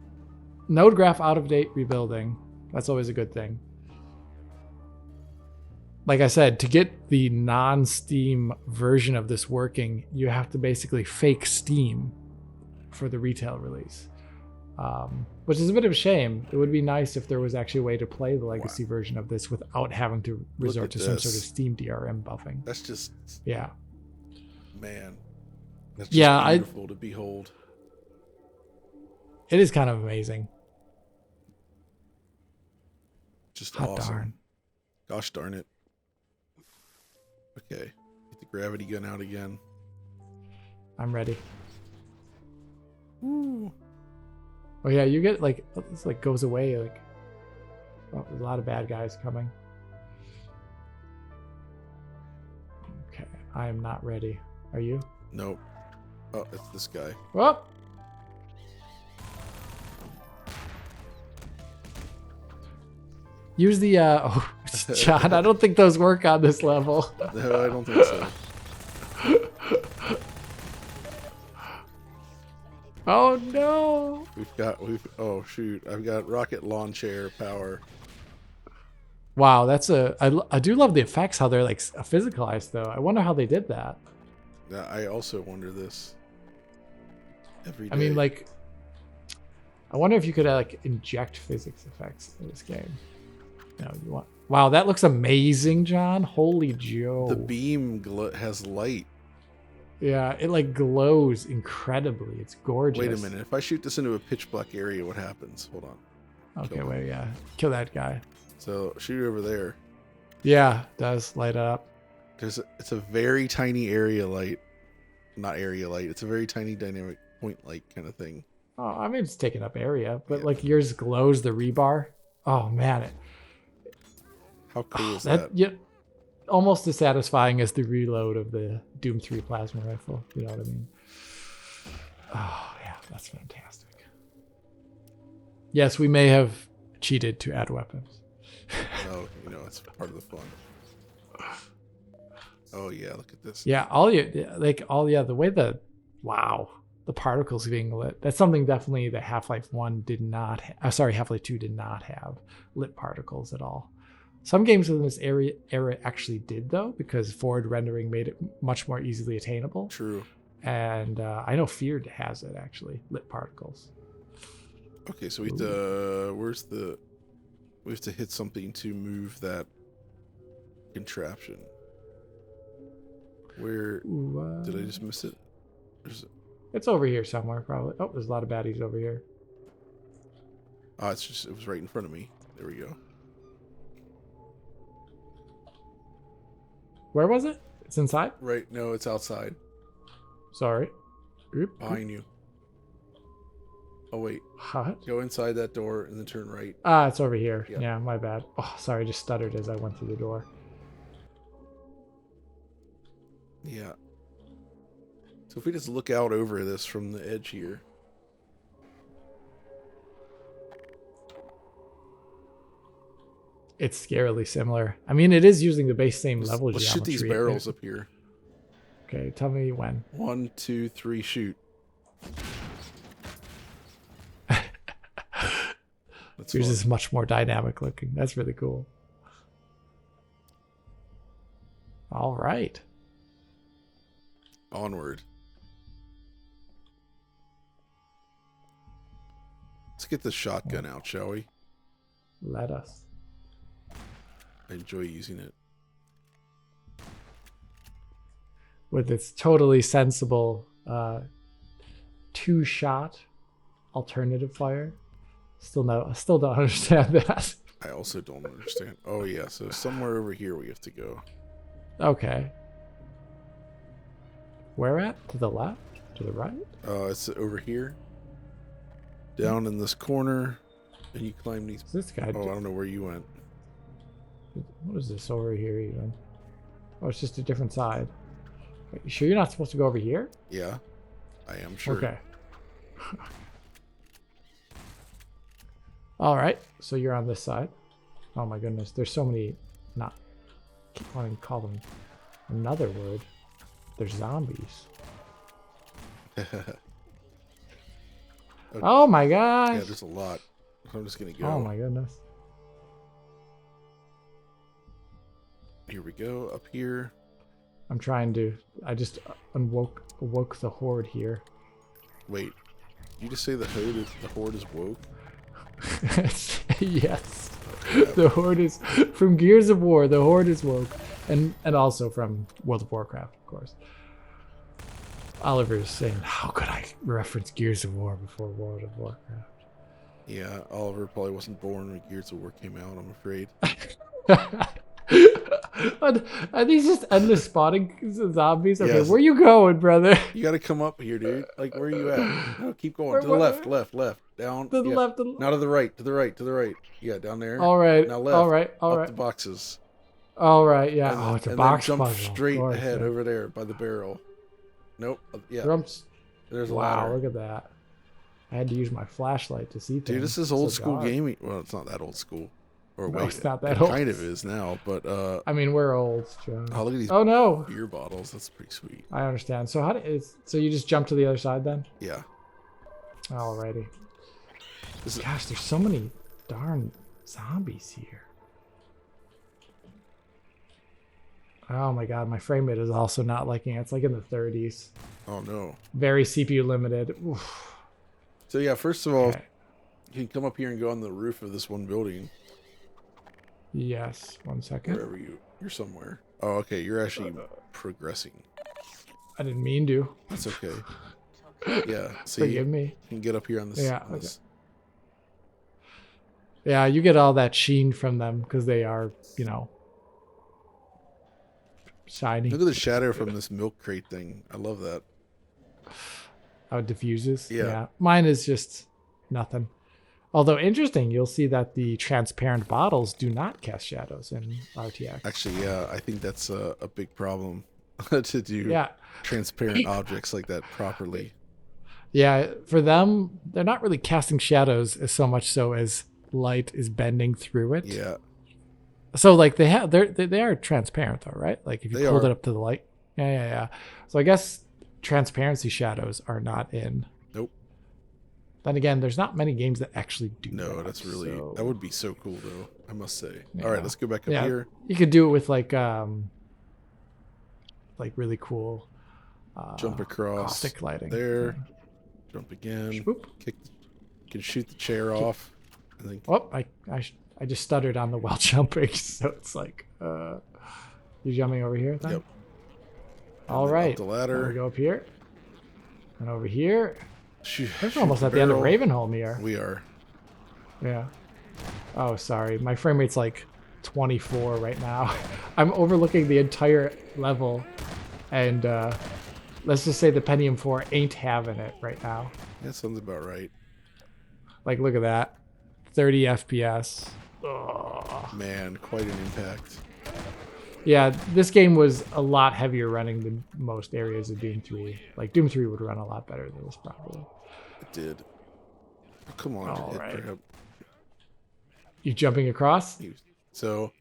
Speaker 2: Node graph out of date rebuilding. That's always a good thing. Like I said, to get the non-Steam version of this working, you have to basically fake Steam for the retail release. Which is a bit of a shame. It would be nice if there was actually a way to play the legacy version of this without having to resort to some sort of Steam DRM buffing.
Speaker 1: That's just...
Speaker 2: Yeah.
Speaker 1: Man. That's just beautiful to behold.
Speaker 2: It is kind of amazing.
Speaker 1: Just
Speaker 2: Hot
Speaker 1: awesome.
Speaker 2: Darn.
Speaker 1: Gosh darn it. Okay. Get the gravity gun out again.
Speaker 2: I'm ready.
Speaker 1: Woo.
Speaker 2: Oh yeah, you get like, it's like goes away. Like, oh, there's a lot of bad guys coming. Okay, I am not ready. Are you?
Speaker 1: Nope. Oh, it's this guy.
Speaker 2: Whoop! Use the, oh, John, I don't think those work on this level.
Speaker 1: No, I don't think so.
Speaker 2: Oh no!
Speaker 1: Oh shoot, I've got rocket launcher power.
Speaker 2: Wow, that's I do love the effects, how they're like physicalized though. I wonder how they did that.
Speaker 1: Yeah, I also wonder this. Every day.
Speaker 2: I mean, like, I wonder if you could like inject physics effects in this game. No, you want... Wow, that looks amazing, John. Holy Joe.
Speaker 1: The beam has light.
Speaker 2: Yeah, it like glows incredibly. It's gorgeous.
Speaker 1: Wait a minute. If I shoot this into a pitch black area, what happens? Hold on.
Speaker 2: Okay, wait, yeah. Kill that guy.
Speaker 1: So shoot it over there.
Speaker 2: Yeah, it does light up.
Speaker 1: It's a very tiny area light. Not area light. It's a very tiny dynamic point light kind of thing.
Speaker 2: Oh, I mean, it's taking up area, but like yours glows the rebar. Oh man,
Speaker 1: how cool is that?
Speaker 2: Yeah, almost as satisfying as the reload of the Doom 3 plasma rifle. You know what I mean? Oh yeah, that's fantastic. Yes, we may have cheated to add weapons.
Speaker 1: No, it's part of the fun. Oh yeah, look at this.
Speaker 2: Yeah, the way the particles being lit. That's something definitely that Half-Life 1 did not Half-Life 2 did not have lit particles at all. Some games in this era actually did though, because forward rendering made it much more easily attainable.
Speaker 1: True.
Speaker 2: And I know Feared has it actually, lit particles.
Speaker 1: Okay, so we have to we have to hit something to move that contraption. Where did I just miss it?
Speaker 2: It's over here somewhere, probably. Oh, there's a lot of baddies over here.
Speaker 1: Oh, it was right in front of me. There we go.
Speaker 2: Where was it? It's inside?
Speaker 1: Right, no, it's outside.
Speaker 2: Sorry. Oop.
Speaker 1: Behind you. Oh, wait.
Speaker 2: What?
Speaker 1: Go inside that door and then turn right.
Speaker 2: Ah, it's over here.
Speaker 1: Yep.
Speaker 2: Yeah, my bad. Oh, sorry, I just stuttered as I went through the door.
Speaker 1: Yeah. So if we just look out over this from the edge here.
Speaker 2: It's scarily similar. I mean, it is using the base same level
Speaker 1: Let's
Speaker 2: geometry.
Speaker 1: shoot these barrels up here.
Speaker 2: Okay, tell me when.
Speaker 1: 1, 2, 3, shoot.
Speaker 2: Yours is much more dynamic looking. That's really cool. All right.
Speaker 1: Onward. Let's get the shotgun out, shall we?
Speaker 2: Let us.
Speaker 1: I enjoy using it.
Speaker 2: With its totally sensible 2-shot alternative fire. Still don't understand that.
Speaker 1: I also don't understand. Oh yeah, so somewhere over here we have to go.
Speaker 2: Okay. Where at? To the left? To the right?
Speaker 1: It's over here. Down in this corner. And you climb these.
Speaker 2: This guy.
Speaker 1: Oh, I don't know where you went.
Speaker 2: What is this over here even? Oh, it's just a different side. Wait, you sure you're not supposed to go over here?
Speaker 1: Yeah, I am sure.
Speaker 2: Okay. All right, so you're on this side. Oh my goodness, there's so many. Not. I keep wanting to call them another word. They're zombies. Oh my gosh.
Speaker 1: Yeah, there's a lot. I'm just gonna go.
Speaker 2: Oh my goodness.
Speaker 1: Here we go. Up here.
Speaker 2: I'm trying to. I just awoke the horde here.
Speaker 1: Wait, did you just say the horde is woke?
Speaker 2: Yes. The horde is from Gears of War. The horde is woke, and also from World of Warcraft, of course. Oliver's saying, "How could I reference Gears of War before World of Warcraft?"
Speaker 1: Yeah, Oliver probably wasn't born when Gears of War came out, I'm afraid.
Speaker 2: Are these just endless spawning zombies? Okay,
Speaker 1: Yes.
Speaker 2: where you going, brother?
Speaker 1: You gotta come up here, dude. Like, where are you at? No, keep going. To the left, down.
Speaker 2: To the left.
Speaker 1: Now to the right, to the right. Yeah, down there.
Speaker 2: All right.
Speaker 1: Now left.
Speaker 2: All right.
Speaker 1: Up the boxes.
Speaker 2: All right. Yeah.
Speaker 1: And,
Speaker 2: oh, it's a
Speaker 1: and
Speaker 2: box
Speaker 1: then jump
Speaker 2: puzzle.
Speaker 1: straight
Speaker 2: Of course,
Speaker 1: ahead
Speaker 2: yeah.
Speaker 1: over there by the barrel. Nope. Yeah.
Speaker 2: Drums.
Speaker 1: There's a
Speaker 2: Wow,
Speaker 1: ladder.
Speaker 2: look at that. I had to use my flashlight to see things.
Speaker 1: Dude, this is old
Speaker 2: So
Speaker 1: school
Speaker 2: dark.
Speaker 1: gaming. Well, it's not that old school. Or
Speaker 2: No,
Speaker 1: wait,
Speaker 2: it's not that
Speaker 1: it
Speaker 2: old.
Speaker 1: kind of is now, but
Speaker 2: I mean, we're old, John.
Speaker 1: oh, look at these
Speaker 2: Oh no!
Speaker 1: beer bottles. That's pretty sweet.
Speaker 2: I understand. So so you just jump to the other side then?
Speaker 1: Yeah.
Speaker 2: Alrighty.
Speaker 1: This is,
Speaker 2: Gosh, there's so many darn zombies here. Oh my god, my frame rate is also not liking it. It's like in the 30s.
Speaker 1: oh no.
Speaker 2: Very CPU limited. Oof.
Speaker 1: So yeah, first of all,
Speaker 2: Okay.
Speaker 1: you can come up here and go on the roof of this one building.
Speaker 2: Yes, 1 second.
Speaker 1: Wherever you're somewhere. Oh, okay. You're actually progressing.
Speaker 2: I didn't mean to.
Speaker 1: That's okay. Yeah. See,
Speaker 2: Forgive me.
Speaker 1: you can get up here on this.
Speaker 2: Yeah,
Speaker 1: on this.
Speaker 2: Yeah, you get all that sheen from them because they are, shiny.
Speaker 1: Look at the shadow from this milk crate thing. I love that.
Speaker 2: How it diffuses.
Speaker 1: Yeah.
Speaker 2: Mine is just nothing. Although interesting, you'll see that the transparent bottles do not cast shadows in RTX.
Speaker 1: Actually, yeah, I think that's a big problem to do transparent objects like that properly.
Speaker 2: Yeah, for them, they're not really casting shadows as so much so as light is bending through it.
Speaker 1: Yeah.
Speaker 2: So like they are transparent though, right? Like if you pulled it up to the light. Yeah. So I guess transparency shadows are not in.
Speaker 1: Nope.
Speaker 2: Then again, there's not many games that actually do
Speaker 1: No,
Speaker 2: that.
Speaker 1: that's really that would be so cool though, I must say.
Speaker 2: Yeah.
Speaker 1: All right, let's go back up here.
Speaker 2: You could do it with like really cool
Speaker 1: Jump across
Speaker 2: caustic lighting.
Speaker 1: there. Jump again.
Speaker 2: Swoop.
Speaker 1: Kick. Can shoot the chair off. And then
Speaker 2: Oh, I just stuttered on the while jumping, so it's like you jumping over here then?
Speaker 1: Yep.
Speaker 2: All right.
Speaker 1: Up the ladder.
Speaker 2: Now we go up here. And over here.
Speaker 1: Shoot,
Speaker 2: We're
Speaker 1: shoot
Speaker 2: almost
Speaker 1: the
Speaker 2: at the end of
Speaker 1: barrel.
Speaker 2: Ravenholm here.
Speaker 1: We are.
Speaker 2: Yeah. Oh, sorry. My frame rate's like 24 right now. I'm overlooking the entire level, and let's just say the Pentium 4 ain't having it right now.
Speaker 1: That sounds about right.
Speaker 2: Like, look at that. 30 FPS. Ugh.
Speaker 1: Man, quite an impact.
Speaker 2: Yeah, this game was a lot heavier running than most areas of Doom 3. Like, Doom 3 would run a lot better than this, probably.
Speaker 1: It did. Oh, come on,
Speaker 2: All
Speaker 1: hit
Speaker 2: right.
Speaker 1: grab.
Speaker 2: You jumping across?
Speaker 1: So,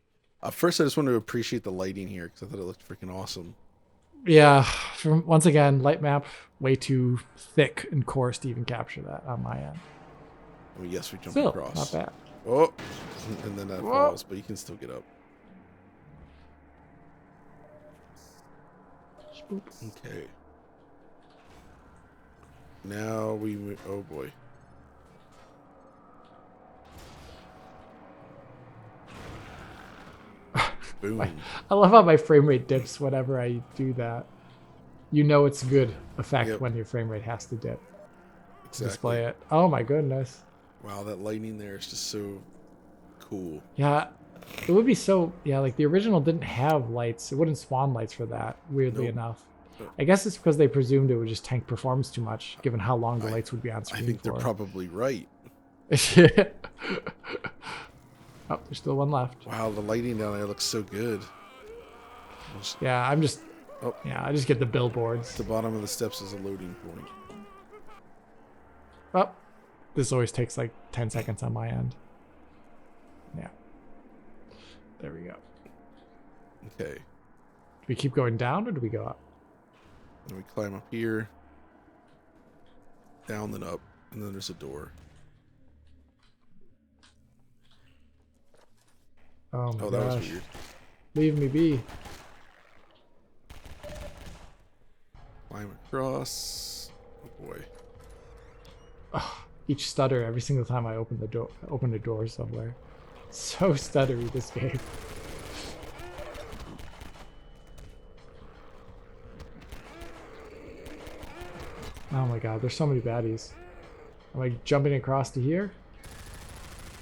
Speaker 1: first I just want to appreciate the lighting here because I thought it looked freaking awesome.
Speaker 2: Yeah, once again, light map, way too thick and coarse to even capture that on my end.
Speaker 1: I mean, yes, we jumped
Speaker 2: Still,
Speaker 1: across.
Speaker 2: not bad.
Speaker 1: Oh, and then that
Speaker 2: Whoa.
Speaker 1: falls, but you can still get up. Okay. Now we move. Oh boy. Boom.
Speaker 2: I love how my frame rate dips whenever I do that. You know it's good effect when your frame rate has to dip.
Speaker 1: Exactly.
Speaker 2: Display it. Oh my goodness.
Speaker 1: Wow, that lightning there is just so cool.
Speaker 2: Yeah, it would be so. Yeah, like the original didn't have lights. It wouldn't spawn lights for that. Weirdly enough. I guess it's because they presumed it would just tank performance too much, given how long the lights would be on screen.
Speaker 1: I think they're probably right.
Speaker 2: Oh, there's still one left.
Speaker 1: Wow, the lighting down there looks so good.
Speaker 2: Yeah, I'm just. Oh, yeah, I just get the billboards.
Speaker 1: The bottom of the steps is a loading point.
Speaker 2: Oh, this always takes like 10 seconds on my end. Yeah. There we go.
Speaker 1: Okay.
Speaker 2: Do we keep going down or do we go up?
Speaker 1: And we climb up here. Down, then up. And then there's a door.
Speaker 2: Oh my gosh.
Speaker 1: That was weird.
Speaker 2: Leave me be.
Speaker 1: Climb across. Oh boy.
Speaker 2: Oh, each stutter every single time I open a door somewhere. So stuttery, this game. Oh my god, there's so many baddies. Am I jumping across to here?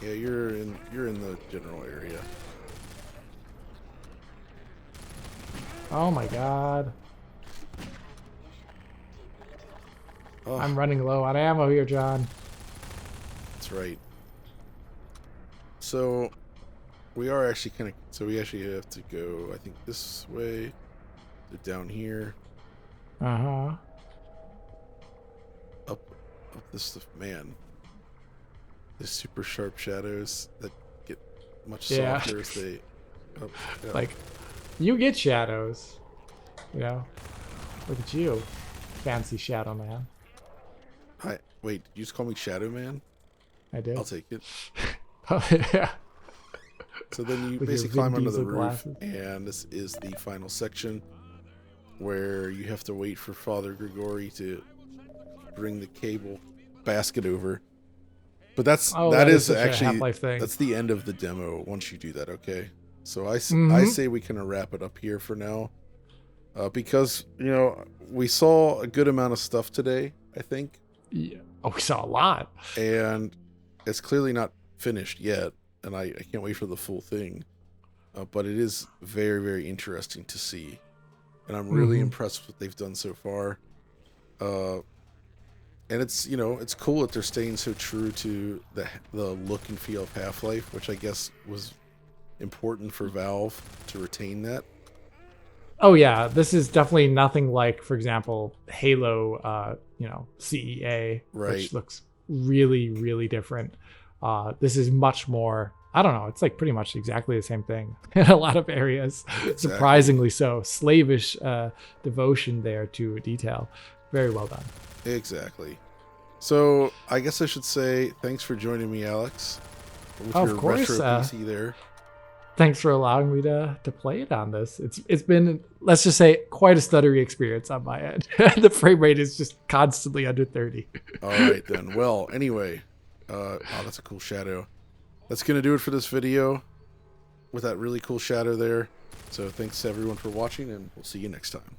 Speaker 1: Yeah, you're in the general area.
Speaker 2: Oh my god.
Speaker 1: Oh,
Speaker 2: I'm running low on ammo here, John.
Speaker 1: that's right. So we are actually we actually have to go, I think, this way to down here.
Speaker 2: Uh-huh.
Speaker 1: Up this stuff. Man, the super sharp shadows that get much softer as they
Speaker 2: like, you get shadows, you know. Look at you, fancy shadow man.
Speaker 1: Wait, did you just call me Shadow Man?
Speaker 2: I did.
Speaker 1: I'll take it.
Speaker 2: Oh, yeah.
Speaker 1: So then you
Speaker 2: With
Speaker 1: basically
Speaker 2: your Vin
Speaker 1: climb under the
Speaker 2: Diesel
Speaker 1: roof,
Speaker 2: glasses.
Speaker 1: and this is the final section where you have to wait for Father Gregori to bring the cable basket over. But that is actually
Speaker 2: Half-Life thing.
Speaker 1: that's the end of the demo once you do that. Okay, so I say we can wrap it up here for now, because we saw a good amount of stuff today, I think.
Speaker 2: Yeah. Oh, we saw a lot,
Speaker 1: and it's clearly not finished yet, and I can't wait for the full thing. But it is very, very interesting to see, and I'm really impressed with what they've done so far. And it's it's cool that they're staying so true to the look and feel of Half-Life, which I guess was important for Valve to retain that.
Speaker 2: Oh yeah, this is definitely nothing like, for example, Halo, CEA, which looks really, really different. This is much more, I don't know, it's like pretty much exactly the same thing in a lot of areas. Exactly. Surprisingly so. Slavish devotion there to detail. Very well done.
Speaker 1: Exactly. So I guess I should say thanks for joining me, Alex. With
Speaker 2: of
Speaker 1: your
Speaker 2: course,
Speaker 1: retro PC there.
Speaker 2: Thanks for allowing me to play it on this. It's been, let's just say, quite a stuttery experience on my end. The frame rate is just constantly under 30.
Speaker 1: All right then. Well, anyway, wow, that's a cool shadow. That's gonna do it for this video with that really cool shadow there. So thanks to everyone for watching, and we'll see you next time.